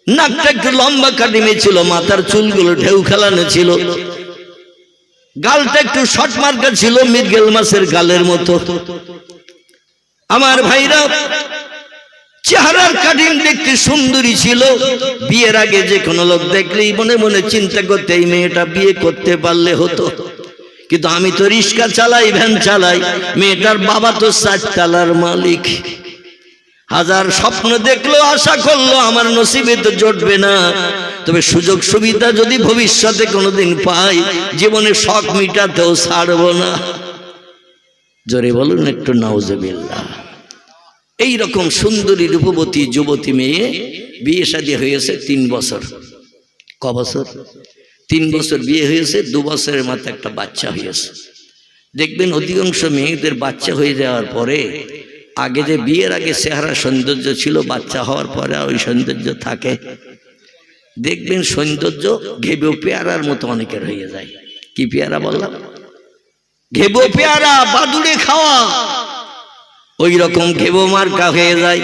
নাকটা একটু লম্বা কাটিমে ছিল, মাথার চুলগুলো ঢেউ খেলানো ছিল, গালটা একটু শর্ট মার্কা ছিল, মৃগেল মাছের গালের মতো। আমার ভাইরা, চেহারার কাটিং দেখতে সুন্দরী ছিল। বিয়ের আগে যে কোনো লোক দেখলেই মনে মনে চিন্তা করতে এই মেয়েটা বিয়ে করতে পারলে হতো। কিন্তু আমি তো রিক্সা চালাই, ভ্যান চালাই, মেয়েটার বাবা তো 4 তলার মালিক। হাজার স্বপ্ন দেখলো, আশা করলো, আমার নসিবে তো জুটবে না। তবে সুযোগ সুবিধা যদি ভবিষ্যতে কোনোদিন পাই, জীবনে শখ মিটাতেও ছাড়বো না। জোরে বলুন একটু নাউজুবিল্লাহ। এইরকম সুন্দরী রূপবতী যুবতী মেয়ে বিয়ে শাদী হয়েছে 3 বছর। ক বছর? 3 বছর বিয়ে হয়েছে, 2 বছরের মাথায় একটা বাচ্চা হয়েছে। দেখবেন অধিকাংশ মেয়েদের বাচ্চা হয়ে যাওয়ার পরে আগে যে বিয়ের আগে চেহারা সৌন্দর্য ছিল, বাচ্চা হওয়ার পরে ওই সৌন্দর্য থাকে। দেখবেন সৌন্দর্য ঘেবো পেয়ারার মতো অনেকের হয়ে যায়। কি পেয়ারা বললাম? ঘেবো পেয়ারা, বাদুড়ে খাওয়া, ওই রকম ঘেবো মার্কা হয়ে যায়।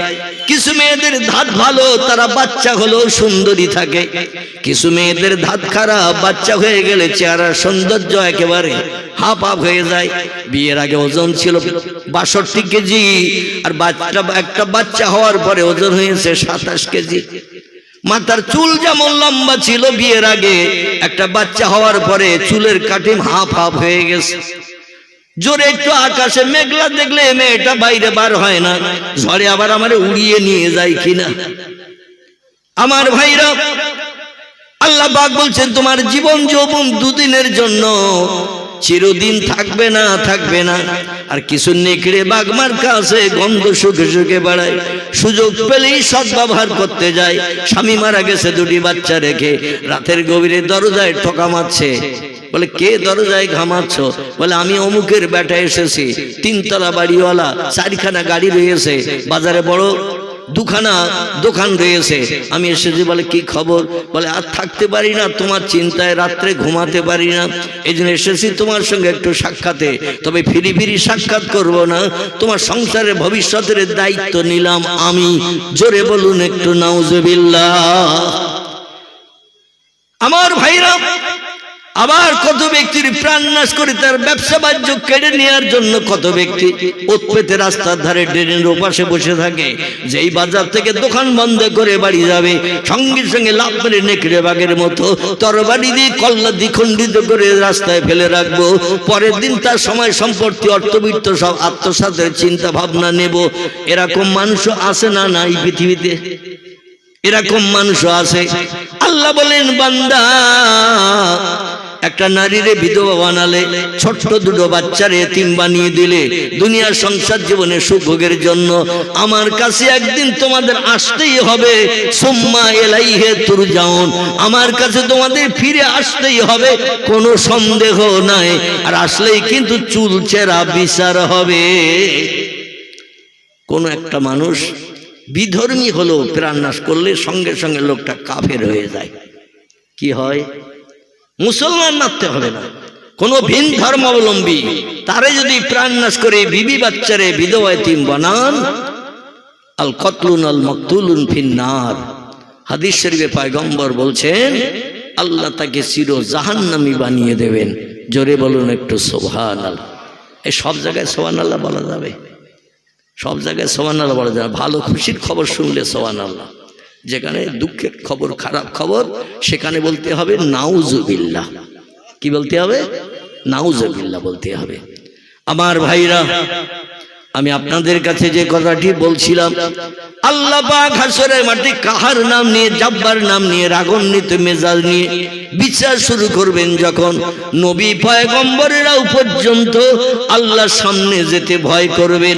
কিছু মেয়েদের ধাত ভালো, তারা বাচ্চা হলেও সুন্দরী থাকে। কিছু মেয়েদের ধাত খারাপ, বাচ্চা হয়ে গেলে চেহারার সৌন্দর্য একেবারে হাফ হাফ হয়ে যায়। বিয়ের আগে ওজন ছিল 62 কেজি, আর একটা বাচ্চা হওয়ার পরে ওজন হয়েছে 27 কেজি। মাথার চুল যেমন লম্বা ছিল বিয়ের আগে, একটা বাচ্চা হওয়ার পরে চুলের কাটিং হাফ হাফ হয়ে গেছে। জোরে একটু আকাশে মেঘলা দেখলে মেয়েটা বাইরে বার হয় না, ঝড়ে আবার আমারে উড়িয়ে নিয়ে যায় কিনা। আমার ভাইরা, আল্লাহ পাক বলছেন তোমার জীবন যৌবন 2 দিনের জন্য, চিরদিন থাকবে না, থাকবে না। আর কিছু নেকড়ে বাগমার কাছে গন্ধ শুকে শুকে বেড়ায়, সুযোগ পেলেই সদ্ব্যবহার করতে যায়। স্বামী মারা গেছে 2টি বাচ্চা রেখে, রাতের গভীরে দরজায় ঠকা মারছে। বলে কে দরজায় ঘামাচ্ছ? বলে আমি অমুকের বেটা এসেছি, 3 তলা বাড়িওয়ালা, 4খানা গাড়ি রয়েছে, বাজারে বড় 2খানা দোকান রয়েছে, আমি এসেছি। বলে কি খবর? বলে আর থাকতে পারি না, তোমার চিন্তায় রাত্রে ঘুমাতে পারি না, এই জন্য এসেছি তোমার সঙ্গে একটু সাক্ষাতে। তবে ফিরি ফিরি সাক্ষাৎ করব না, তোমার সংসারের ভবিষ্যতের দায়িত্ব নিলাম আমি। জোরে বলুন একটু নাউজুবিল্লাহ। আমার ভাইরা, আবার কত ব্যক্তির প্রাণ নাশ করে তার ব্যবসা বাণিজ্য কেড়ে নেওয়ার জন্য কত ব্যক্তি উৎপেতে রাস্তার ধারে ড্রেনের ওপাশে বসে থাকে। যেই বাজার থেকে দোকান বন্ধ করে বাড়ি যাবে, সঙ্গে সঙ্গে লাভ মেরে নেকড়ে বাঘের মতো তরবারি দিয়ে কল্লা দ্বিখণ্ডিত করে রাস্তায় ফেলে রাখবো। পরের দিন তার সময় সম্পত্তি অর্থবিত্ত সব আত্মসাতের চিন্তা ভাবনা নেব। এরকম মানুষ আছে না নাই পৃথিবীতে? এরকম মানুষ আছে। আল্লাহ বলেন বান্দা, একটা নারীরে বিধবা বানালে, ছোট্ট 2 বাচ্চারে এতিম বানিয়ে দিলে, দুনিয়ার সংসার জীবনে সুখভোগের জন্য আমার কাছে একদিন তোমাদের আসতেই হবে। সুম্মা ইলাইহি তুরজাউন, আমার কাছে তোমাদের ফিরে আসতেই হবে, কোনো সন্দেহ নাই। আর আসলেই কিন্তু চুলচেরা বিচার হবে। কোন একটা মানুষ বিধর্মী হলো প্রাণ নাশ করলে সঙ্গে সঙ্গে লোকটা কাফের হয়ে যায়। কি হয়? মুসলমান মারতে হবে না, কোন ভিন ধর্মাবলম্বী তারে যদি প্রাণ নাশ করে বিবি বাচ্চারে বিধবা এতিম বানান, আল কতলুন আল মাকতুলুন ফিন্নার। হাদিস শরীফে পয়গম্বর বলছেন আল্লাহ তাকে চির জাহান্নামী বানিয়ে দেবেন। জোরে বলুন একটু সুবহানাল্লাহ। এই সব জায়গায় সুবহানাল্লাহ বলা যাবে? সব জায়গায় সুবহানাল্লাহ বলা যাবে। ভালো খুশির খবর শুনলে সুবহানাল্লাহ, যেখানে দুঃখের খবর, খারাপ খবর, সেখানে বলতে হবে নাউজুবিল্লাহ। কি বলতে হবে? নাউজুবিল্লাহ বলতে হবে। আমার ভাইরা, আমি আপনাদের কাছে যে কথাটি বলছিলাম, আল্লাহ পাক হাসরের মাঠে কাহার নাম নিয়ে, জাব্বার নাম নিয়ে, রাগান্বিত মেজাজ নিয়ে বিচার শুরু করবেন। যখন নবী পয়গম্বরেরাও পর্যন্ত আল্লাহর সামনে যেতে ভয় করবেন,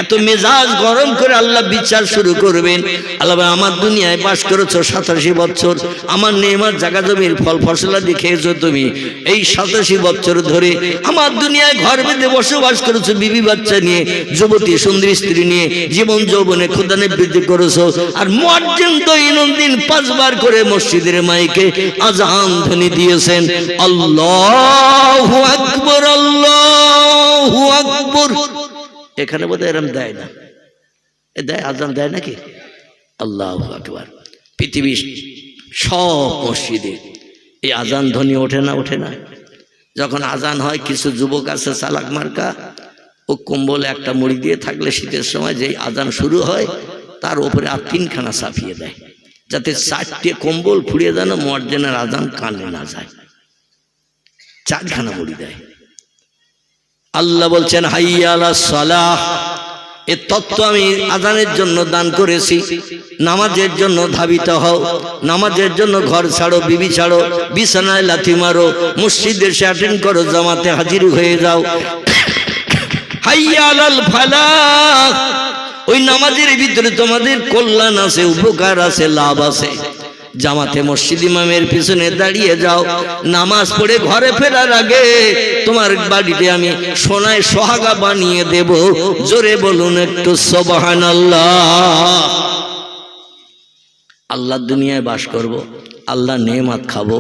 এত মেজাজ গরম করে আল্লাহ বিচার শুরু করবেন। আল্লাহ, আমার দুনিয়ায় বাস করেছো 87 বছর, আমার নেমার জায়গা জমির ফল ফসলাদি খেয়েছো তুমি, এই 87 বছর ধরে আমার দুনিয়ায় ঘর বেঁধে বসবাস করেছো, বিবি বাচ্চা নিয়ে, যুবতী সুন্দরী স্ত্রী নিয়ে জীবন যৌবনে খোদানে বৃদ্ধি করেছো। আর মুয়াজ্জিন দৈনন্দিন 5 বার করে মসজিদের মাইকে আযান ধ্বনি দিয়েছেন, আল্লাহু আকবার, আল্লাহু আকবার। এখানে বোধহয় এরম দেয় না, দেয় আযান দেয় নাকি? আল্লাহু আকবার। পৃথিবীর সব মসজিদে এই আযান ধ্বনি ওঠে না? ওঠে না? যখন আযান হয়, কিছু যুবক আছে চালাক মার্কা, ও কম্বলে একটা মুড়ি দিয়ে থাকলে শীতের সময় যেই আযান শুরু হয় তার উপরে আর 3খানা চাপিয়ে দেয়, যাতে 4টে কম্বল ফুড়িয়ে যেন মুয়াজ্জিনের আযান কানে না যায়। 4খানা মুড়ি দেয়। আল্লাহ বলছেন হাইয়া আলাস সালাহ। এ তত্ত্ব আমি আযানের জন্য দান করেছি। নামাজের জন্য ধাবিত হও, নামাজের জন্য ঘর ছাড়ো, বিবি ছাড়ো, বিছানায় লাথি মারো, মসজিদে এসে অ্যাটেন্ড করো, জামাতে হাজির হয়ে যাও। হাইয়া আলাল ফালাহ। ওই নামাজের ভিতরে তোমাদের কল্যাণ আছে, উপকার আছে, লাভ আছে। জামাতে মসজিদ ইমামের পিছনে দাঁড়িয়ে যাও, নামাজ পড়ে ঘরে ফেরার আগে তোমার বাড়িতে আমি সোনায় সোহাগা বানিয়ে দেব। জোরে বলুন একটু সুবহানাল্লাহ। আল্লাহর দুনিয়ায় বাস করব, আল্লাহর নেয়ামত খাবো,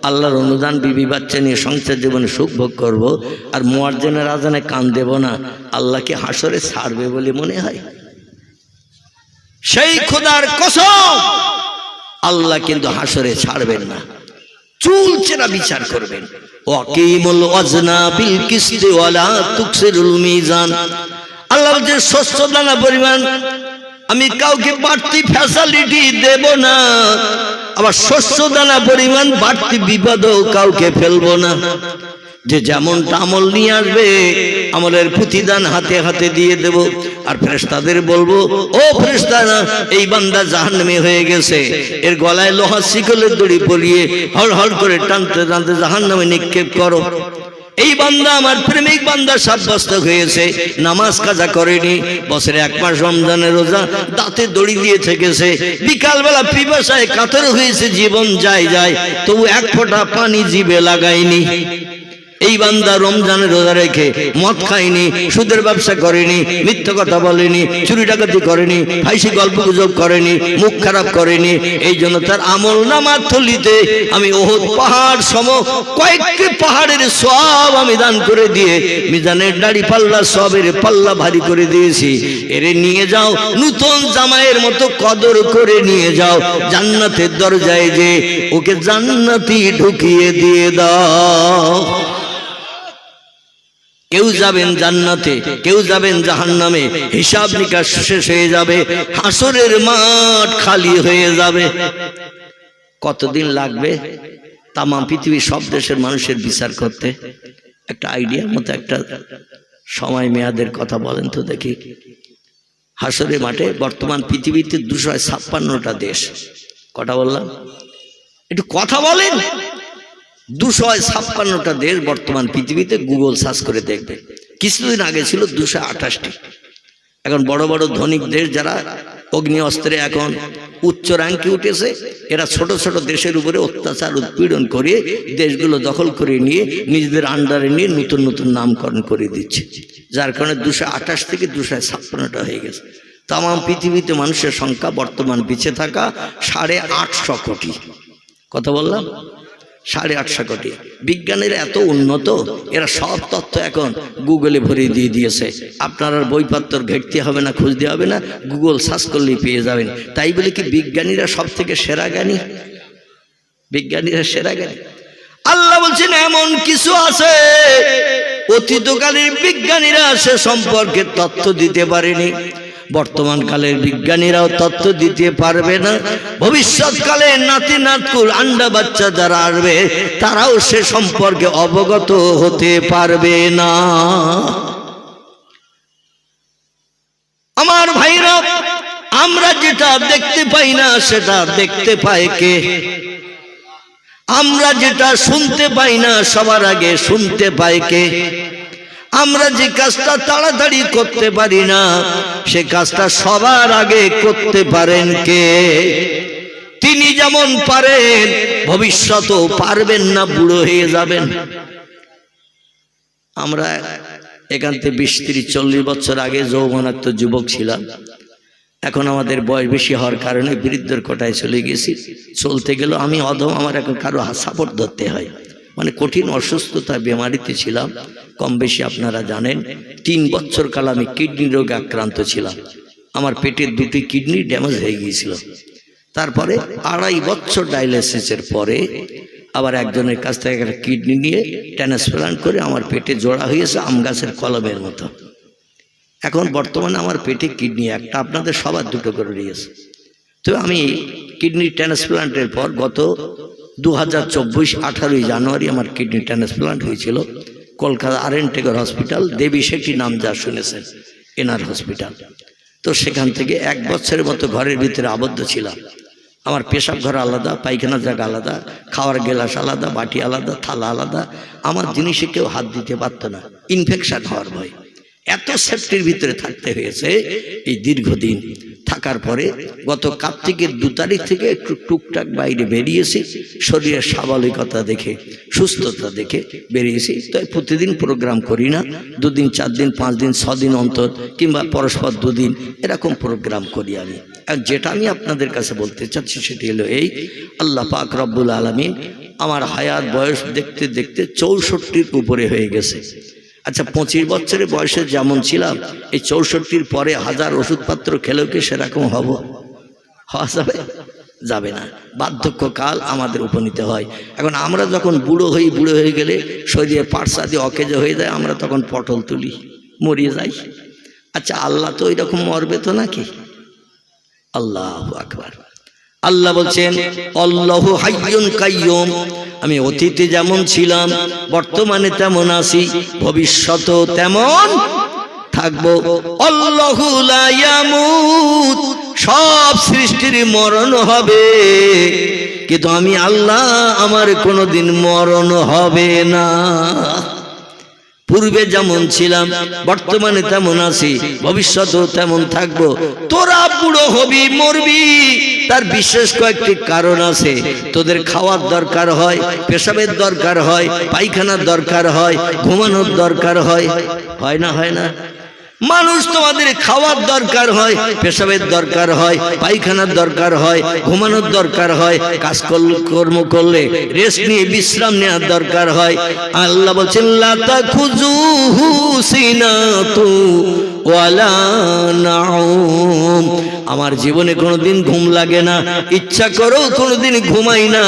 আল্লাহর অনুদান বিবি বাচ্চা নিয়ে সংসার জীবনে সুখ ভোগ করবো, আর মুয়াজ্জিনের আযানে কান দেব না। আল্লাহকে হাসরে ছাড়বে বলে মনে হয়? সেই খোদার কসম, আল্লাহ কিন্তু হাসরে ছাড়বেন না, চুলচেরা বিচার করবেন। ওয়াকিমুল ওয়াজনা বিল কিসতি ওয়ালা তুকসিরুল মিজান। আল্লাহ যে শস্য দানা পরিমাণ আমি কাউকে বাড়তি ফ্যাসিলিটি দেব না, আবার শস্য দানা পরিমাণ বাড়তি বিপদও কাউকে ফেলবো না। যে যেমনটা আমল নিয়ে আসবে আমলের প্রতিদান হাতে হাতে দিয়ে দেব। আর ফেরেশতাদের বলবো, ও ফেরেশতারা, এই বান্দা জাহান্নামী হয়ে গেছে, এর গলায় লোহার শিকলের দড়ি পরিয়ে হড় হড় করে টানতে টানতে জাহান্নামে নিক্ষেপ করো। এই বান্দা আমার প্রেমিক বান্দা সাব্যস্ত হয়েছে, নামাজ কাজা করেনি, বছরে 1 মাস রমজানের রোজা দাঁতে দড়ি দিয়ে থেকেছে, বিকালবেলা পিপাসায় কাতর হয়েছে, জীবন যায় যায়, তবু 1 ফোঁটা পানি জিভে লাগায়নি। এই বান্দা রমজানের রোজা রেখে মদ খায়নি, সুদের ব্যবসা করেনি, মিথ্যা কথা বলেনি, চুরি ডাকাতি করেনি, ফাইসি গল্প গুজব করেনি, মুখ খারাপ করেনি। এই জন্য তার আমল নামার থলিতে আমি ওহদ পাহাড় সম কয়েকটি পাহাড়ের সব আমি দান করে দিয়ে মিজানের দাড়ি পাল্লা সবের পাল্লা ভারী করে দিয়েছি। এরে নিয়ে যাও, নূতন জামাইয়ের মতো কদর করে নিয়ে যাও, জান্নাতের দরজায় যে ওকে জান্নাতি ঢুকিয়ে দিয়ে দাও। কেউ যাবেন জান্নাতে, কেউ যাবেন জাহান্নামে। হিসাব নিকাশ শেষ হয়ে যাবে, হাসরের মাঠ খালি হয়ে যাবে। কতদিন লাগবে তাম পৃথিবীর সব দেশের মানুষের বিচার করতে? একটা আইডিয়ার মতো একটা সময় মেয়াদের কথা বলেন তো দেখি। হাসরের মাঠে বর্তমান পৃথিবীতে 256টা দেশ। কটা বললাম? একটু কথা বলেন। 256টা দেশ বর্তমান পৃথিবীতে, গুগল সার্চ করে দেখবে। কিছুদিন আগে ছিল 228টি। এখন বড় বড় ধনিক দেশ যারা অগ্নি অস্ত্রে এখন উচ্চ র্যাঙ্কে উঠেছে, এরা ছোট ছোট দেশের উপরে অত্যাচার উৎপীড়ন করে দেশগুলো দখল করে নিয়ে নিজেদের আন্ডারে নিয়ে নতুন নতুন নামকরণ করে দিচ্ছে, যার কারণে 228 থেকে 256টা হয়ে গেছে। তাম পৃথিবীতে মানুষের সংখ্যা বর্তমান বেঁচে থাকা 850 কোটি। কথা বললাম? 850 কোটি। বিজ্ঞানীরা এত উন্নত, এরা সব তথ্য এখন গুগলে ভরে দিয়ে দিয়েছে। আপনার আর বইপত্র ঘেঁটতে হবে না, খুঁজতে হবে না, গুগল সার্চ করলেই পেয়ে যাবেন। তাই বলে কি বিজ্ঞানীরা সব থেকে সেরা জ্ঞানী? বিজ্ঞানীরা সেরা জ্ঞানী? আল্লাহ বলছেন এমন কিছু আছে অতীতকালের বিজ্ঞানীরা সে সম্পর্কে তথ্য দিতে পারেনি। বর্তমান কালের বিজ্ঞানীরাও তথ্য দিতে পারবে না, ভবিষ্যৎকালে নাতি নাতকুল আন্ডা বাচ্চা যারা আসবে তারাও সে সম্পর্কে অবগত হতে পারবে না। আমার ভাইরা, আমরা যেটা দেখতে পাই না সেটা দেখতে পায় কে? আমরা যেটা শুনতে পাই না সবার আগে শুনতে পায় কে? আমরা যে কাজটা তাড়াতাড়ি করতে পারি না সে কাজটা সবার আগে করতে পারেন কে? তিনি যেমন পারেন ভবিষ্যতেও পারবেন না, বুড়ো হয়ে যাবেন। আমরা এখান থেকে 20, 30, 40 বছর আগে যৌবনাত্ম যুবক ছিলাম। এখন আমাদের বয়স বেশি হওয়ার কারণে বৃদ্ধর কোটায় চলে গেছি। চলতে গেলেও আমি অধম, আমার এখন কারো সাপোর্ট ধরতে হয়। মানে কঠিন অসুস্থতা বেমারিতে ছিলাম, কম বেশি আপনারা জানেন। 3 বছর কাল আমি কিডনি রোগে আক্রান্ত ছিলাম। আমার পেটের 2টি কিডনি ড্যামেজ হয়ে গিয়েছিল। তারপরে 2.5 বছর ডায়ালিসিসের পরে আবার একজনের কাছ থেকে একটা কিডনি নিয়ে ট্রান্সপ্লান্ট করে আমার পেটে জোড়া হয়েছে আম গাছের কলমের মতো। এখন বর্তমানে আমার পেটে কিডনি একটা, আপনাদের সবার 2টো করে দিয়েছে। তো আমি কিডনি ট্রান্সপ্লান্টের পর গত 2024 18 জানুয়ারি আমার কিডনি ট্রান্সপ্লান্ট হয়েছিল কলকাতা আর.এন. টেগর হসপিটাল, দেবী শেঠি নাম যা শুনেছেন, এনার হসপিটাল। তো সেখান থেকে 1 বছরের মতো ঘরের ভিতরে আবদ্ধ ছিলাম। আমার পেশাব ঘর আলাদা, পায়খানা জায়গা আলাদা, খাওয়ার গ্লাস আলাদা, বাটি আলাদা, থালা আলাদা। আমার জিনিসে কেউ হাত দিতে পারত না, ইনফেকশন হওয়ার ভয়। এত সেফটির ভিতরে থাকতে হয়েছে এই দীর্ঘদিন। থাকার পরে গত কার্তিকের 2 তারিখ থেকে একটু টুকটাক বাইরে বেরিয়েছি, শরীরের স্বাভাবিকতা দেখে, সুস্থতা দেখে বেরিয়েছি। তাই প্রতিদিন প্রোগ্রাম করি না, 2 দিন 4 দিন 5 দিন 6 দিন অন্তর, কিংবা পরস্পর 2 দিন এরকম প্রোগ্রাম করি আমি। আর যেটা আমি আপনাদের কাছে বলতে চাচ্ছি সেটি হলো এই, আল্লাহ পাক রব্বুল আলামিন আমার হায়াত বয়স দেখতে দেখতে 64-র উপরে হয়ে গেছে। আচ্ছা, 25 বছরের বয়সে যেমন ছিলাম, এই 64-র পরে 1000 ওষুধপত্র খেলেও কি সেরকম হওয়া যাবে? যাবে না। বার্ধক্যকাল আমাদের উপনীত হয়। এখন আমরা যখন বুড়ো হয়ে গেলে শরীরে পার্টস আদি অকেজ হয়ে যায়, আমরা তখন পটল তুলি, মরিয়ে যাই। আচ্ছা, আল্লাহ তো এরকম মরবে তো নাকি? আল্লাহু আকবার। আল্লাহ বলছেন আল্লাহু হাইয়ুন কাইয়ুম, আমি অতীতে যেমন ছিলাম বর্তমানে তেমন আছি, ভবিষ্যতেও তেমন থাকবো। আল্লাহু লা ইয়ামুত, সব সৃষ্টির মরণ হবে, কিন্তু আমি আল্লাহ, আমার কোনোদিন মরণ হবে না। পূর্বে যেমন ছিলাম বর্তমানে তেমন আছি, ভবিষ্যতেও তেমন থাকবো। তোরা বুড়ো হবি, মরবি, তার বিশেষ কয়েকটি কারণ আছে। তোদের খাওয়ার দরকার হয়, পেশাবের দরকার হয়, পায়খানার দরকার হয়, ঘুমানোর দরকার হয়, হয় না? হয় না? মানুষ তোমাদের খাওয়ার দরকার হয়, পেশাবের দরকার হয়, পায়খানার দরকার হয়, ঘুমানোর দরকার হয়, কাজ কর্ম করলে রেস্ট নিয়ে বিশ্রাম নেওয়ার দরকার হয়। আল্লাহ বলছেন লা তাখুযুহু সিনাতু ওয়ালা নাউম, আমার জীবনে কোনোদিন ঘুম লাগে না, ইচ্ছা করেও কোনোদিন ঘুমাই না।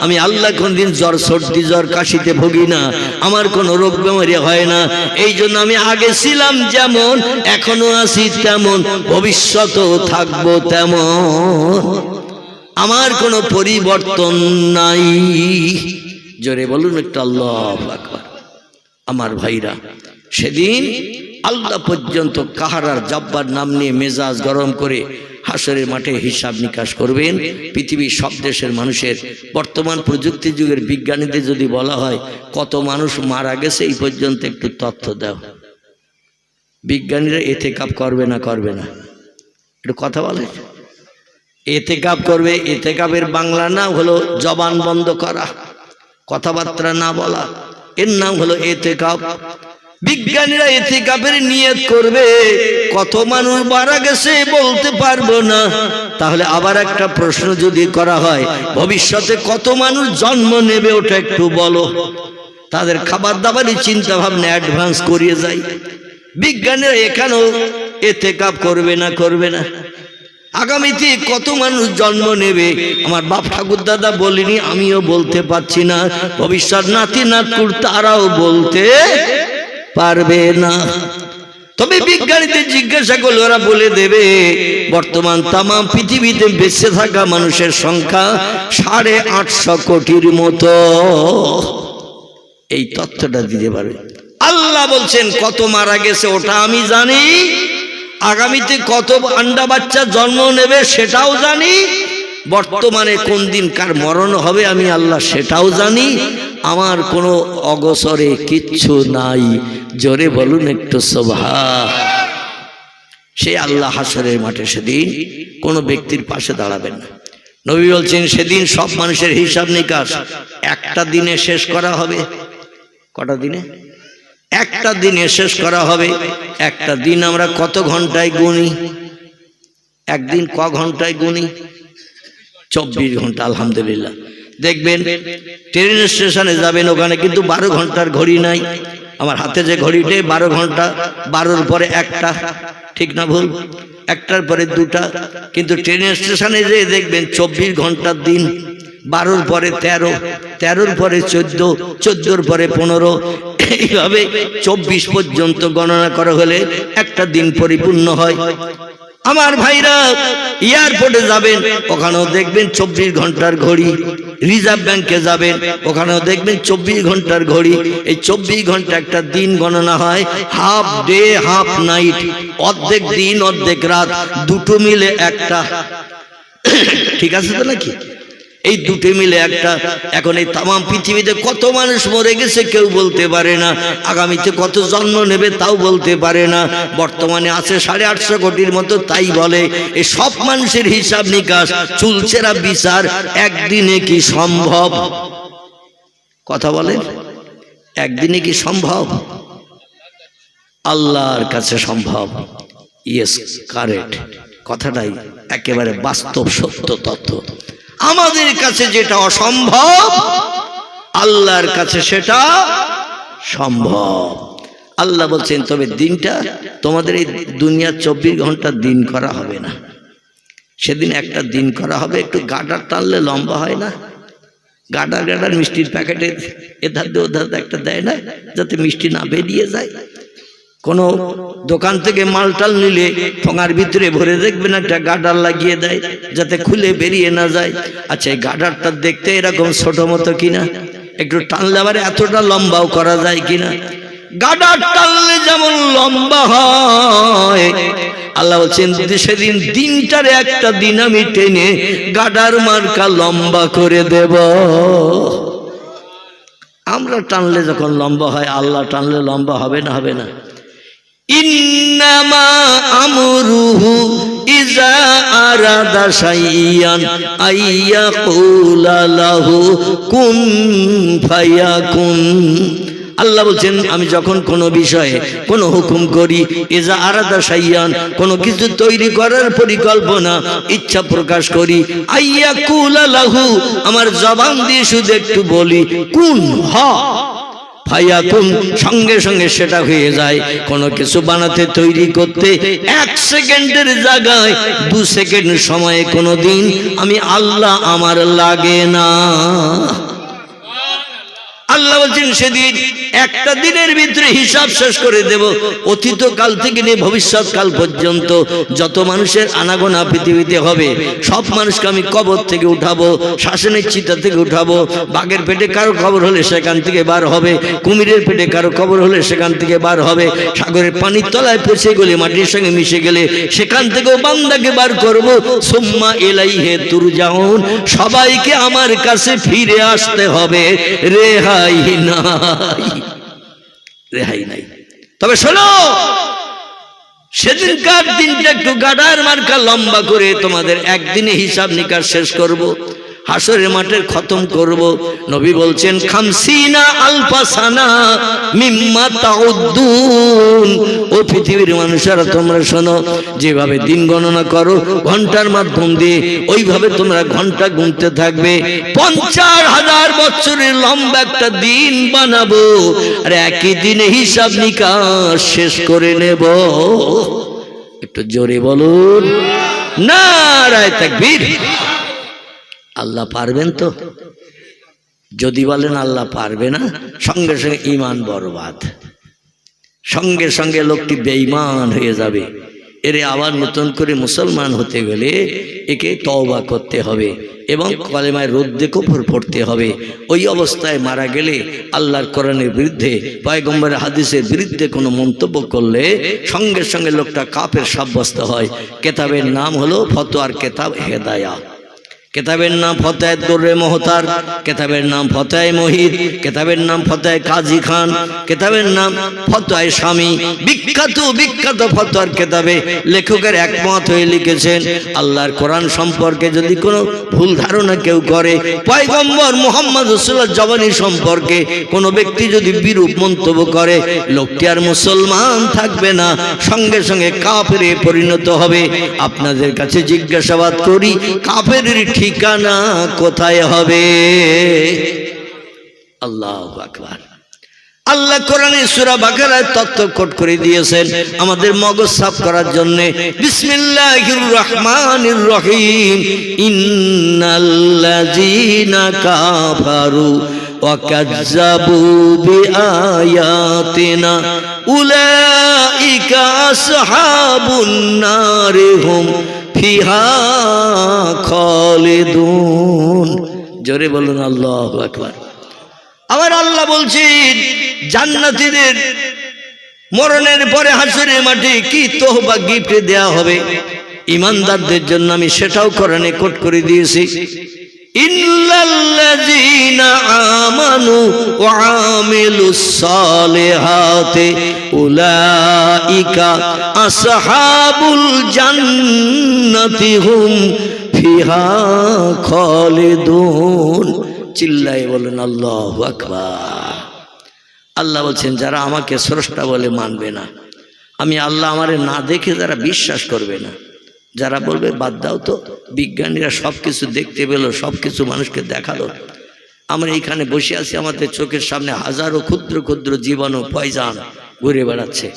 আমি আল্লাহ কোনোদিন জ্বর, সর্দি, জ্বর, কাশিতে ভুগি না, আমার কোনো রোগ বেমারি হয় না। এই জন্য আমি আগে ছিলাম যেমন, এখনো আছি তেমন, ভবিষ্যতেও থাকবো তেমন, আমার কোনো পরিবর্তন নাই। জোরে বলুন একটু আল্লাহু আকবার। আমার ভাইরা, সেদিন আল্লাহ পর্যন্ত কাহারার জব্বার নাম নিয়ে মেজাজ গরম করে হাসরের মাঠে হিসাব নিকাশ করবেন পৃথিবীর সব দেশের মানুষের। বর্তমান প্রযুক্তি যুগের বিজ্ঞানীদের যদি বলা হয় কত মানুষ মারা গেছে এই পর্যন্ত একটু তথ্য দাও, বিজ্ঞানীরা এতেকাপ করবে না? করবে না? একটু কথা বলে। এতেকাপ করবে। এতেকাপের বাংলা নাম হলো জবান বন্ধ করা, কথাবার্তা না বলা, এর নাম হলো এতেকাপ। বিজ্ঞানীরা এতেকাপের নিয়ত করবে, কত মানুষ মারা গেছে বলতে পারবো না। তাহলে আবার একটা প্রশ্ন যদি করা হয়, ভবিষ্যতে কত মানুষ জন্ম নেবে ওটা একটু বলো। তাদের খাবার দাবারের চিন্তা ভাবনা অ্যাডভান্স করিয়ে যায়। বিজ্ঞানীরা এখানেও এতেকাপ করবে না? করবে না? আগামীতে কত মানুষ জন্ম নেবে আমার বাপ ঠাকুর দাদা বলিনি, আমিও বলতে পারছি না, ভবিষ্যৎ নাতি নাতকুর তারাও বলতে পারবে না। তবে বিজ্ঞানীদের জিজ্ঞাসা করলে ওরা বলে দেবে বর্তমান তাম পৃথিবীতে বেঁচে থাকা মানুষের সংখ্যা 850 কোটির মতো। এই তথ্যটা দিতে পারবে। আল্লাহ বলছেন কত মারা গেছে ওটা আমি জানি, আগামীতে কত আন্ডা বাচ্চা জন্ম নেবে সেটাও জানি, বর্তমানে কোন দিন কার মরণ হবে আমি আল্লাহ সেটাও জানি। আমার কোনো অগোচরে কিচ্ছু নাই। জোরে বলুন একটু সুবহান। সে আল্লাহ হাসরের মাঠে সেদিন কোনো ব্যক্তির পাশে দাঁড়াবেন না। নবী বলছেন সেদিন সব মানুষের হিসাব নিকাশ একটা দিনে শেষ করা হবে। কটা দিনে? একটা দিনে শেষ করা হবে। একটা দিন আমরা কত ঘন্টায় গুনি? একদিন ক ঘন্টায় গুনি? 24 ঘন্টা। আলহামদুলিল্লাহ। দেখবেন ট্রেন স্টেশনে যাবেন, ওখানে কিন্তু 12 ঘন্টার ঘড়ি নাই। আমার হাতে যে ঘড়িটা 12 ঘন্টা, 12-র পরে একটা, ঠিক না ভুল? একটার পরে দুটা। কিন্তু ট্রেন স্টেশনে যেয়ে দেখবেন 24 ঘন্টার দিন, 12-র পরে 13, 13-র পরে 14, 14-র পরে 15, এইভাবে 24 পর্যন্ত গণনা করা হলে একটা দিন পরিপূর্ণ হয়। আমার ভাইরা এয়ারপোর্টে যাবেন, ওখানেও দেখবেন 24 ঘন্টার ঘড়ি। রিজার্ভ ব্যাংকে যাবেন, ওখানেও দেখবেন 24 ঘন্টার ঘড়ি। এই 24 ঘন্টা একটা দিন গণনা হয়। হাফ ডে হাফ নাইট, অর্ধেক দিন অর্ধেক রাত, দুটো মিলে একটা। ঠিক আছে তো নাকি? এই দুটো মিলে একটা। এখন এই তাম পৃথিবীতে কত মানুষ মরে গেছে কেউ বলতে পারে না, আগামীতে কত জন্ম নেবে তাও বলতে পারে না। বর্তমানে আছে 850 কোটির মতো, তাই বলে। এই সব মানুষের হিসাব নিকাশ, চুলচেরা বিচার একদিনে কি সম্ভব? কথা বলেন, একদিনে কি সম্ভব? আল্লাহর কাছে সম্ভব। Yes, correct. কথাটাই একেবারে বাস্তব সত্য তথ্য। আমাদের কাছে যেটা অসম্ভব আল্লাহর কাছে সেটা সম্ভব। আল্লাহ বলছেন তবে দিনটা তোমাদের এই দুনিয়ার 24 ঘন্টা দিন করা হবে না, সেদিন একটা দিন করা হবে। একটু গাডার টানলে লম্বা হয় না? গাডার গাডার মিষ্টির প্যাকেটে এধার দিয়ে ওধার একটা দেয় না, যাতে মিষ্টি না বেরিয়ে যায়। কোনো দোকান থেকে মালটাল নিলে ঠোঙার ভিতরে ভরে দেখবেন একটা গাডার লাগিয়ে দেয়, যাতে খুলে বেরিয়ে না যায়। আচ্ছা, এই গাডারটা দেখতে এরকম ছোট মতো কিনা, একটু টানলে আবার এতটা লম্বাও করা যায় কিনা? গাডার টানলে যেমন লম্বা হয়, আল্লাহ বলছেন সেদিন দিনটারে একটা দিন আমি টেনে গাডার মার্কা লম্বা করে দেব। আমরা টানলে যখন লম্বা হয়, আল্লাহ টানলে লম্বা হবে না? হবে না? ইন্নামা আমরুহু ইজা আরাদা শাইয়ান আইয়াকুলা লাহু কুন ফায়াকুন। আল্লাহ বলছেন আমি যখন কোনো বিষয়ে কোনো হুকুম করি, ইজা আরাদা শাইয়ান, কোনো কিছু তৈরি করার পরিকল্পনা ইচ্ছা প্রকাশ করি, আইয়াকুলা লাহু, আমার জবান দিয়ে শুধু একটু বলি কুন হ ফায়াকুন, সঙ্গে সঙ্গে সেটা হয়ে যায়। কোনো কিছু বানাতে তৈরি করতে 1 সেকেন্ডের জায়গায় 2 সেকেন্ড সময়ে কোনোদিন আমি আল্লাহ আমার লাগে না। আল্লাহ বলছেন সেদিন একটা দিনের ভিতরে হিসাব শেষ করে দেব। অতীতকাল থেকে নিয়ে ভবিষ্যৎ কাল পর্যন্ত যত মানুষের আনাগোনা পৃথিবীতে হবে, সব মানুষকে আমি কবর থেকে উঠাবো, শাসনের চিতা থেকে উঠাবো। বাঘের পেটে কারো কবর হলে সেখান থেকে বার হবে, কুমিরের পেটে কারো কবর হলে সেখান থেকে বার হবে, সাগরের পানির তলায় পচে গেলে মাটির সঙ্গে মিশে গেলে সেখান থেকেও বান্দাকে বার করব। সুম্মা ইলাইহি তুরজাউন, সবাইকে আমার কাছে ফিরে আসতে হবে, রেহাই নাই, রেহাই নাই। তবে শোনো, সেদিনকার দিনটা একটু গাডার মার্কা লম্বা করে তোমাদের একদিনে হিসাব নিকাশ শেষ করব, হাসরের মাঠের খতম করব। নবী বলছেন 50 আলফা সানা মিম্মা তাউদ্দুন। ও পৃথিবীর মানুষেরা তোমরা শোনো, যেভাবে দিন গণনা করো ঘন্টার মাধ্যম দিয়ে, ওইভাবে তোমরা ঘন্টা গুনতে থাকবে। 50,000 বছরের লম্বা একটা দিন বানাবো, আর একই দিনে হিসাব নিকাশ শেষ করে নেব। একটু জোরে বলুন নারায়ে তাকবীর। আল্লাহ পারবেন তো? যদি বলেন আল্লাহ পারবে না, সঙ্গে সঙ্গে ঈমান বরবাদ। সঙ্গে সঙ্গে লোকটি বেঈমান হয়ে যাবে। এরে আবার নতুন করে মুসলমান হতে গেলে একে তওবা করতে হবে এবং কলেমায় রদ্দে কুফর পড়তে হবে। ওই অবস্থায় মারা গেলে আল্লাহর কোরআনের বিরুদ্ধে, পয়গম্বরের হাদিসের বিরুদ্ধে কোনো মন্তব্য করলে সঙ্গে সঙ্গে লোকটা কাফের সাব্যস্ত হয়। কেতাবের নাম হলো ফতোয়ার কেতাব হেদায়া। কেতাবের নাম ফতোয়ায়ে দুররে মুহতার, কেতাবের নাম ফতোয়ায়ে মুহিত, কেতাবের নাম ফতোয়ায়ে কাজী খান, কেতাবের নাম ফতোয়ায়ে শামী। বিখ্যাত বিখ্যাত ফতোয়ার কেতাবে লেখকের একমত হয়ে লিখেছেন, আল্লাহর কোরআন সম্পর্কে যদি কোনো ভুল ধারণা কেউ করে, পয়গম্বর মুহাম্মদ রাসূলুল্লাহ জবানী সম্পর্কে কোনো ব্যক্তি যদি বিরূপ মন্তব্য করে, লোকটি আর মুসলমান থাকবে না, সঙ্গে সঙ্গে কাফেরে পরিণত হবে। আপনাদের কাছে জিজ্ঞাসাবাদ করি, কাফেরের ঠিকানা কোথায় হবে? আল্লাহু আকবার। আল্লাহ কোরআনে সূরা বাকারায় তথ্য কোট করে দিয়েছেন আমাদের মগজ সাফ করার জন্য। বিসমিল্লাহির রহমানির রহিম। ইন্নাল্লাযীনা কাফারু ওয়া কাযযাবু বিআয়াতিনা উলাইকা আসহাবুন নারি হুম ফিহা খালিদুন। জোরে বলুন আল্লাহু আকবার। আবার আল্লাহ বলছেন, জান্নাতীদের মরণের পরে হাসরের মাঠে কি তোহবা গিফট দেয়া হবে ঈমানদারদের জন্য, আমি সেটাও কোরআনে কোট করে দিয়েছি। ইল্লাল্লাযীনা আমানু ওয়া আমিলুস সালিহাতি উলাইকা আসহাবুল জান্নাতি হুম ফিহা খালিদুন। চিল্লায়ে বলেন আল্লাহু আকবার। আল্লাহ বলছেন, যারা আমাকে স্রষ্টা বলে মানবে না, আমি আল্লাহ আমারে না দেখে যারা বিশ্বাস করবে না, যারা বলবে বাদ দাও তো, বিজ্ঞানীরা সব কিছু দেখতে পেল, সব কিছু মানুষকে দেখালো, আমরা এইখানে বসে আছি, আমাদের চোখের সামনে হাজারো ক্ষুদ্র ক্ষুদ্র জীবাণু পয়জান ঘুরে বেড়াচ্ছে,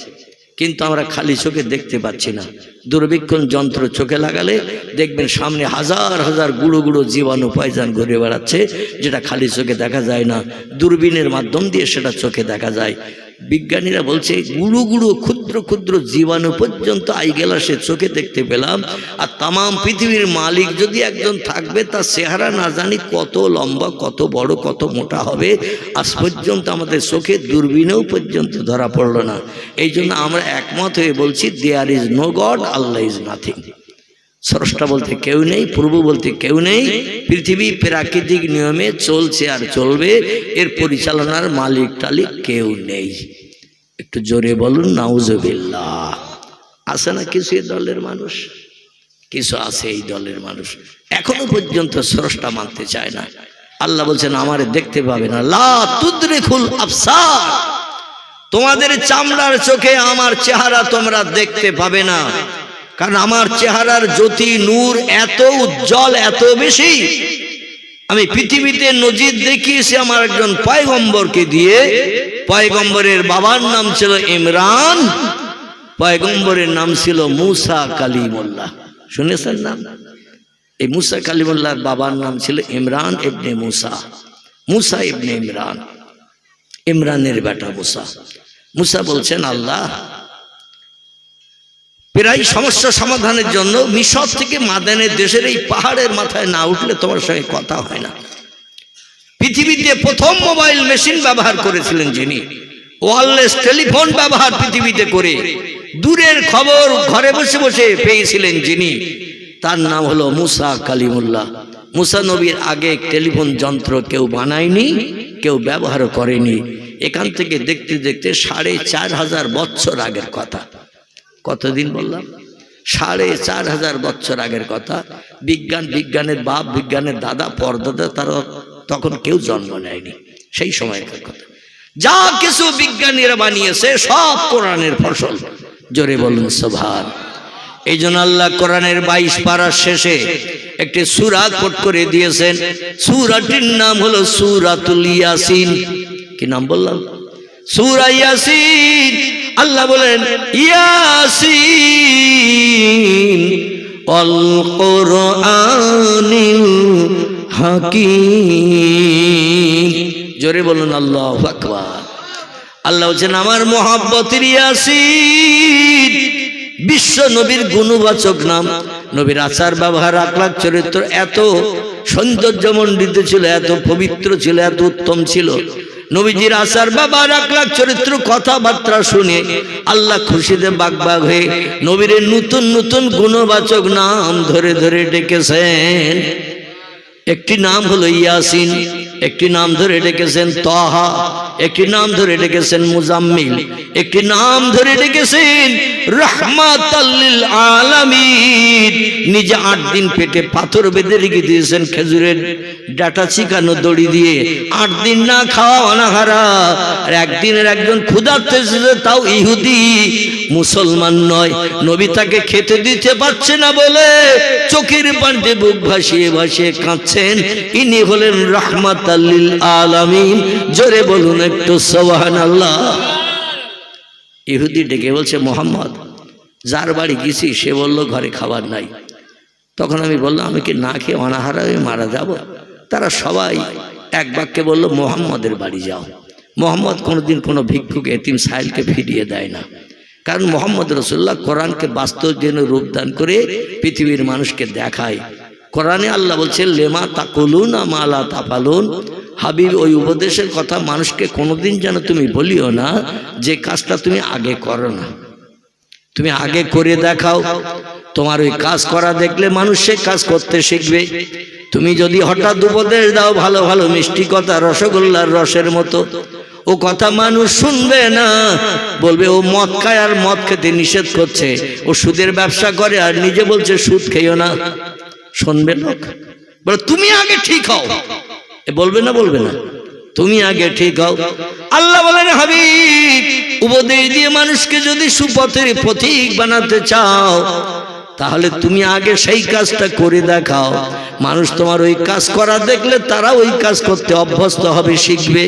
কিন্তু আমরা খালি চোখে দেখতে পাচ্ছি না। দূরবীক্ষণ যন্ত্র চোখে লাগালে দেখবেন সামনে হাজার হাজার গুঁড়ো গুঁড়ো জীবাণু পয়জান ঘুরে বেড়াচ্ছে, যেটা খালি চোখে দেখা যায় না, দূরবীনের মাধ্যম দিয়ে সেটা চোখে দেখা যায়। বিজ্ঞানীরা বলছে গুঁড়ো গুঁড়ো ক্ষুদ্র ক্ষুদ্র জীবাণু পর্যন্ত আই গ্লাসে চোখে দেখতে পেলাম। আর তামাম পৃথিবীর মালিক যদি একজন থাকবে, তার চেহারা না জানি কত লম্বা, কত বড়, কত মোটা হবে, আজ পর্যন্ত আমাদের চোখে দূরবীনেও পর্যন্ত ধরা পড়লো না। এই জন্য আমরা একমত হয়ে বলছি, there is no God, Allah is nothing. স্রষ্টা বলতে কেউ নেই, প্রভু বলতে কেউ নেই। পৃথিবী প্রাকৃতিক নিয়মে চলছে আর চলবে, এর পরিচালনার মালিক টালিক কেউ নেই। একটু জোরে বলুন নাউজুবিল্লাহ। আছে না কিছু এই দলের মানুষ, কিছু আছে এই দলের মানুষ এখনো পর্যন্ত স্রষ্টা মানতে চায় না। আল্লাহ বলছেন, আমারে দেখতে পাবে না, লা তুদরিকুল আবসার, তোমাদের চামড়ার চোখে আমার চেহারা তোমরা দেখতে পাবে না, কারণ আমার চেহারার জ্যোতি নূর এত উজ্জ্বল, এত বেশি। আমি পৃথিবীতে নজির দেখিয়েছি আমার একজন পয়গম্বরকে দিয়ে। পয়গম্বরের বাবার নাম ছিল ইমরান, পয়গম্বরের নাম ছিল মুসা কালিমুল্লাহ। শুনেছেন নাম? এই মুসা কালিমুল্লাহর বাবার নাম ছিল ইমরান ইবনে মুসা, মুসা ইবনে ইমরান, ইমরানের বেটা মুসা। মুসা বলছেন, আল্লাহ প্রায় সমস্যা সমাধানের জন্য মিশর থেকে মাদানের দেশের এই পাহাড়ের মাথায় না উঠলে তোমার সঙ্গে কথা হয় না। পৃথিবীতে প্রথম মোবাইল মেশিন ব্যবহার করেছিলেন যিনি, ওয়্যারলেস টেলিফোন ব্যবহার পৃথিবীতে করে দূরের খবর ঘরে বসে বসে পেয়েছিলেন যিনি, তার নাম হলো মুসা কালিমুল্লাহ। মুসা নবীর আগে টেলিফোন যন্ত্র কেউ বানায়নি, কেউ ব্যবহার করেনি। এখান থেকে দেখতে দেখতে ৪৫০০ বছর আগের কথা। কতদিন বললাম? ৪৫০০ বছর আগের কথা। বিজ্ঞানের বাপ, বিজ্ঞানের দাদা, পরদাদা, তারা তখন কেউ জন্ম নেয়নি, সেই সময়কার কথা। যা কিছু বিজ্ঞানীরা বানিয়েছে সব কোরআনের ফসল। জোরে বলুন সুবহান। এই জন্য আল্লাহ কোরআনের ২২ পারার শেষে একটি সূরা কোট করে দিয়েছেন। সূরাটির নাম হলো সূরাতুল ইয়াসিন। কি নাম বললাম? সূরা ইয়াসিন। আল্লাহ বলেন, ইয়াসিন ওয়াল কুরআনিল হাকীম। জোরে বলুন আল্লাহু আকবার। আল্লাহ বলছেন আমার মহব্বতের ইয়াসিন, বিশ্ব নবীর গুণবাচক নাম। নবীর আচার ব্যবহার আখলাক চরিত্র এত সৌন্দর্যমণ্ডিত ছিল, এত পবিত্র ছিল, এত উত্তম ছিল। নবীজির আচার ব্যবহার আখলাক চরিত্র কথাবার্তা শুনে আল্লাহ খুশিতে বাগবাগ হয়ে নবীর নতুন নতুন গুণবাচক নাম ধরে ধরে ডেকেছেন। একটি নাম হলো ইয়াসিন, একটি নাম ধরে ডেকেছেন তাহা, একটি নাম ধরে ডেকেছেন মুজাম্মিল, একটি নাম ধরে ডেকেছেন রাহমাতাল লিল আলামিন। নিজে 8 দিন পেটে পাথর বেঁধে রেখে দিয়েছেন খেজুরের ডাটা চিকানো দড়ি দিয়ে। 8 দিন না খাওয়া অনাহারা, আর একদিনের একজন ক্ষুধার্ত এসেছে, তাও ইহুদি, মুসলমান নয়। নবী তাকে খেতে দিতে পারছে না বলে চোখের পানিতে বুক ভাসিয়ে ভাসিয়ে কাঁদছেন। ইনি হলেন রাহমাতাল লিল আলামিন। জোরে বলুন একটু সুবহানাল্লাহ। ইহুদি ডেকে বলছে, মোহাম্মদ, যার বাড়ি গেছি সে বলল ঘরে খাবার নাই। তখন আমি বললাম, আমি কি না খেয়ে অনাহারা হয়ে মারা যাব? তারা সবাই এক বাক্যে বলল, মোহাম্মদের বাড়ি যাও। মোহাম্মদ কোনোদিন কোনো ভিক্ষুক এতিম সাইলকে ফিরিয়ে দেয় না, কারণ মোহাম্মদ রাসূলুল্লাহ কোরআনকে বাস্তব জেনে রূপদান করে পৃথিবীর মানুষকে দেখায়। কোরআনে আল্লাহ বলছেন, লেমা তাকুলুনা মা লা তাফালুন। হাবিব, ওই উপদেশের কথা মানুষকে কোনোদিন যেন তুমি বলিও না যে কাজটা তুমি আগে করো না। তুমি আগে করে দেখাও। তোমার ওই কাজ করা দেখলে মানুষ সে কাজ করতে শিখবে। তুমি যদি হঠাৎ উপদেশ দাও ভালো ভালো মিষ্টি কথা, রসগোল্লার রসের মতো, ও কথা মানুষ শুনবে না, বলবে ও মদ খায় আর মদ খেতে নিষেধ করছে, ও সুদের ব্যবসা করে আর নিজে বলছে সুদ খেয়েও না। শুনবে লোক? বলে তুমি আগে ঠিক হও। বলবে না? বলবে না? তুমি আগে ঠিক হও। আল্লাহ বলেন, হাবিব, উপদেশ দিয়ে মানুষকে যদি সুপথের পথিক বানাতে চাও, তাহলে তুমি আগে সেই কাজটা করে দেখাও। মানুষ তোমার ওই কাজ করা দেখলে তারা ওই কাজ করতে অভ্যস্ত হবে, শিখবে।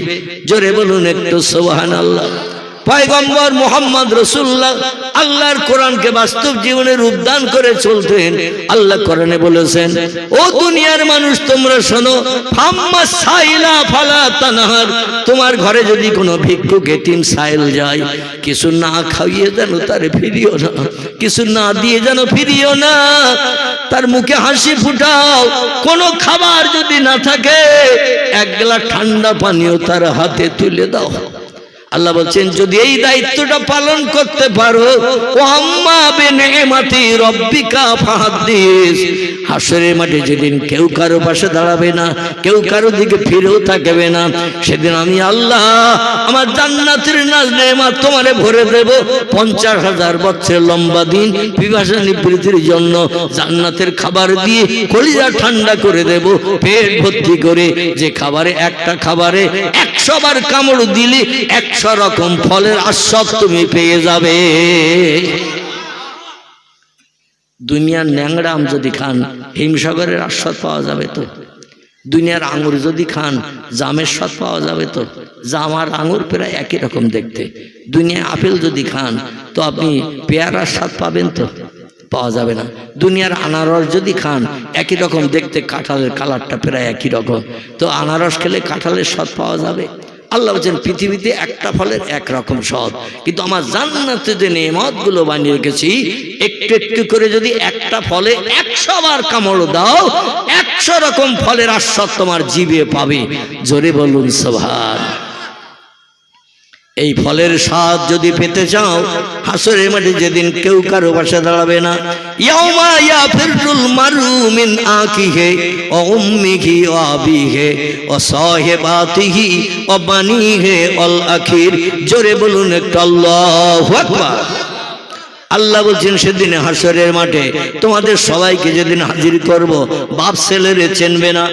জোরে বলুন একটু সুবহানাল্লাহ। পয়গম্বর মুহাম্মদ রাসূলুল্লাহ আল্লাহর কোরআনকে বাস্তব জীবনে রূপদান করে চলতেন। আল্লাহ কোরআনে বলেছেন, ও দুনিয়ার মানুষ তোমরা শোনো, ফাম্মা সাইলা ফালা তানহার। তোমার ঘরে যদি কোনো ভিক্ষুক এতিম সাইল যায়, কিছু না খাইয়ে যেন তারে ফিরিও না, কিছু না দিয়ে যেন ফিরিও না। তার মুখে হাসি ফুটাও। কোনো খাবার যদি না থাকে, 1 গ্লাস ঠান্ডা পানিও তার হাতে তুলে দাও। আল্লাহ বলছেন, যদি এই দায়িত্বটা পালন করতে পারো, ও আম্মা বিনিমাতি রব্বিকা ফাহাদ্দিস। হাসরের মাঠে যেদিন কেউ কারো পাশে দাঁড়াবে না, কেউ কারো দিকে ফিরেও থাকবে না, সেদিন আমি আল্লাহ আমার জান্নাতের নেয়ামত তোমারে ভরে দেব। 50,000 বছর লম্বা দিন পিপাসা নিবৃত্তির জন্য জান্নাতের খাবার দিয়ে কলিজা ঠান্ডা করে দেব, পেট ভর্তি করে। যে খাবারে, একটা খাবারে 100 বার কামড় দিলে 100 রকম ফলের আস্বাদ তুমি পেয়ে যাবে। দুনিয়ার ন্যাংরা আম যদি খান, হিমসাগরের আস্বাদ পাওয়া যাবে তো। দুনিয়ার আঙুর যদি খান, জামের স্বাদ পাওয়া যাবে তো। জাম আর আঙুর প্রায় একই রকম দেখতে। দুনিয়ায় আপেল যদি খান, তো আপনি পেয়ারার স্বাদ পাবেন তো? পাওয়া যাবে না। দুনিয়ার আনারস যদি খান, একই রকম দেখতে, কাঁঠালের কালারটা প্রায় একই রকম। তো আনারস খেলে কাঁঠালের স্বাদ পাওয়া যাবে? আল্লাহ বলছেন, পৃথিবীতে একটা ফলের 1 রকম স্বাদ, কিন্তু আমার জান্নাতে যে নেয়ামতগুলো বানিয়ে রেখেছি, একটু একটু করে যদি একটা ফলে 100 বার কামড় দাও, 100 রকম ফলের আস্বাদ তোমার জিভে পাবে। জোরে বলুন সুবহান। এই ফলের স্বাদ যদি পেতে চাও, হাসরের মাঠে যেদিন কেউ কারো পাশে দাঁড়াবে না, ইয়াউমা ইয়াফিরুল মারু মিন আখিহি ওয়া উম্মিহি ওয়া আবিহি ওয়া সাহিবাতিহি ওয়া বানিহি ওয়াল আখির। জোরে বলুন একটু আল্লাহু আকবার। আল্লাহ বলছেন, সেদিনে হাসরের মাঠে তোমাদের সবাইকে যেদিন হাজির করব, বাপ ছেলেরে চিনবে না,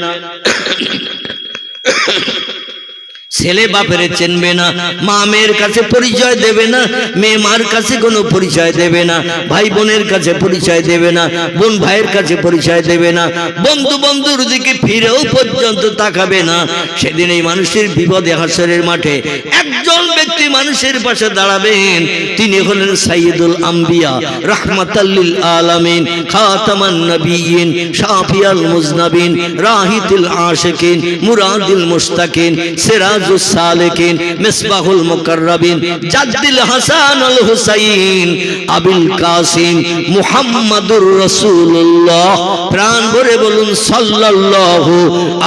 ছেলে বাপের চিনবে না, মা মেয়ের কাছে পরিচয় দেবে না, মেয়ে মার কাছে কোনো পরিচয় দেবে না, ভাই বোনের কাছে পরিচয় দেবে না, বোন ভাইয়ের কাছে পরিচয় দেবে না, বন্ধু বন্ধুর দিকে ফিরেও পর্যন্ত তাকাবে না। সেদিন এই মানুষের বিপদে হাসরের মাঠে একজন ব্যক্তি মানুষের পাশে দাঁড়াবেন, তিনি হলেন সাইয়্যিদুল আম্বিয়া, রাহমাতাল লিল আলামিন, খাতামান নবিয়্যিন, শাফিয়াল মুজনাবিন, রাহিতুল আশিকিন, মুরাদিল মুশতাকিন, সিরাজ রিয়াজুস সালিকিন, মিসবাহুল মুকাররাবিন, জাদ্দিল হাসান আল হুসাইন, আবুল কাসিম মুহাম্মাদুর রাসূলুল্লাহ। প্রাণ ভরে বলুন সাল্লাল্লাহু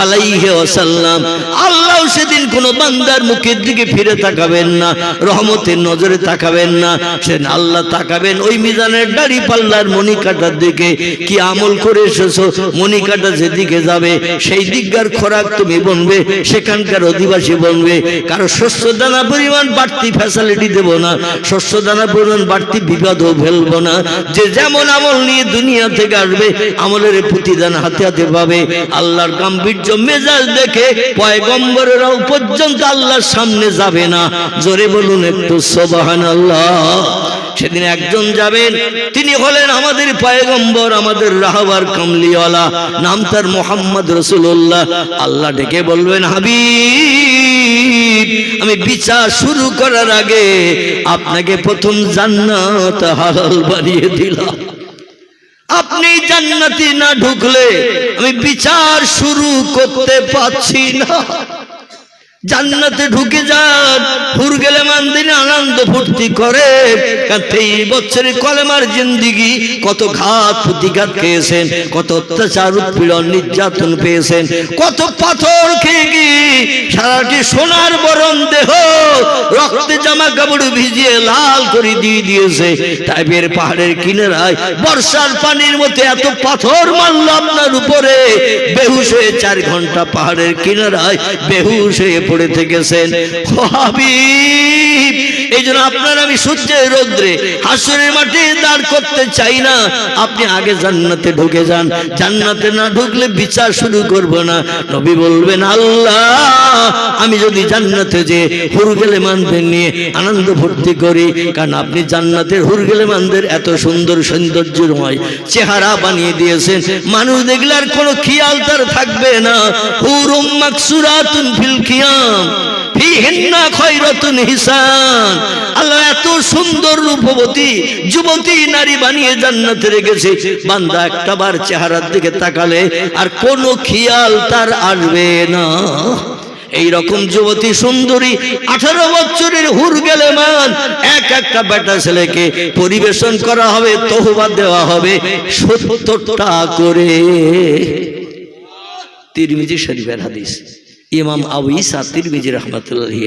আলাইহি ওয়াসাল্লাম। আল্লাহ সেদিন কোন বান্দার মুখের দিকে ফিরে তাকাবেন না, রহমতের নজরে তাকাবেন না, সেদিন আল্লাহ তাকাবেন ওই মিজানের দাড়ি পাল্লার মণিকাটার দিকে। কি আমল করে এসেছো, মণিকাটা যেদিকে যাবে সেই দিককার খোরাক তুমি বনবে, সেখানকার অধিবাসী বনবে। কারো শস্য দানা পরিমাণ বাড়তি ফ্যাসিলিটি দেব না, শস্য দানা পরিমাণ বাড়তি বিবাদও ফেলবো না। যে যেমন আমল নিয়ে দুনিয়া থেকে আসবে আমলের প্রতিদান হাতে হাতে পাবে। আল্লাহর গাম্ভীর্য মেজাজ দেখে পয়গম্বরেরাও পর্যন্ত আল্লাহর সামনে যাবে না। জোরে বলুন একটু সুবহানাল্লাহ। সেদিন একজন যাবেন, তিনি হলেন আমাদের পয়গম্বর, আমাদের রাহবার কামলিওয়ালা, নাম তার মুহাম্মদ রাসূলুল্লাহ। আল্লাহ ডেকে বলবেন, হাবিব আমি বিচার শুরু করার আগে আপনাকে প্রথম জান্নাত হালাল বানিয়ে দিলাম। আপনি জান্নাতে না ঢুকলে আমি বিচার শুরু করতে পারছি না। জান্নাতে ঢুকে যান, হুর গেলে মানদিন আনন্দ ফুর্তি করে। 23 বছরের কলেমার জিন্দিগি, কত ঘাত প্রতিঘাত খেয়েছেন, কত অত্যাচার উৎপীড়ন নির্যাতন পেয়েছেন, কত পাথর খেয়ে গিয়ে সারাটি সোনার বরণ দেহ রক্তে জামা কাপড় ভিজিয়ে লাল করে দিয়ে দিয়েছে। তাইবের পাহাড়ের কিনারায় বর্ষার পানির মধ্যে এত পাথর মারল আপনার উপরে, বেহুশ হয়ে 4 ঘন্টা পাহাড়ের কিনারায় বেহুশ হয়ে পড়ে থেকেছেন। ও হাবিব, এই জন্য আপনার আমি সূর্যের রৌদ্রে হাসরের মাঠে দাঁড় করতে চাই না। আপনি আগে জান্নাতে ঢুকে যান, জান্নাতে না ঢুকলে বিচার শুরু করব না। নবী বলবেন, আল্লাহ আমি যদি জান্নাতে যে হুরগেলেমানদের নিয়ে আনন্দ ফুর্তি করি, কারণ আপনি জান্নাতের হুরগেলেমানদের এত সুন্দর সৌন্দর্যময় চেহারা বানিয়ে দিয়েছেন, মানুষ দেখলে আর কোনো খেয়াল তার থাকবে না। হুরুম মাকসুরাতুন ফিল খিয়াম ফিহিন্না খায়রাতুন হিসান। আল্লাহ এত সুন্দর রূপবতী যুবতী নারী বানিয়ে জান্নাতে রেখেছে, বান্দা একটাবার চেহারার দিকে তাকালে আর কোনো খেয়াল তার আসবে না। এই রকম যুবতী সুন্দরী 18 বছরের হুরগেলেমান একটা বেটা ছেলেকে পরিবেশন করা হবে, তওবা দেওয়া হবে 70টা করে। তিরমিজি শরীফের হাদিস। ইমাম আবু ঈসা তিরমিজি রাহমাতুল্লাহ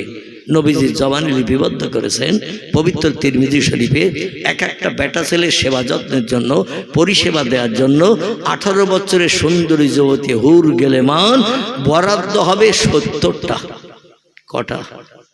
নবীজির জবানে লিপিবদ্ধ করেছেন পবিত্র তিরমিজি শরীফে। একটা বেটা ছেলে সেবা যত্নের জন্য, পরিষেবা দেওয়ার জন্য 18 বছরের সুন্দরী যুবতী হুরগেলেমান বরাদ্দ হবে 70টা। কটা?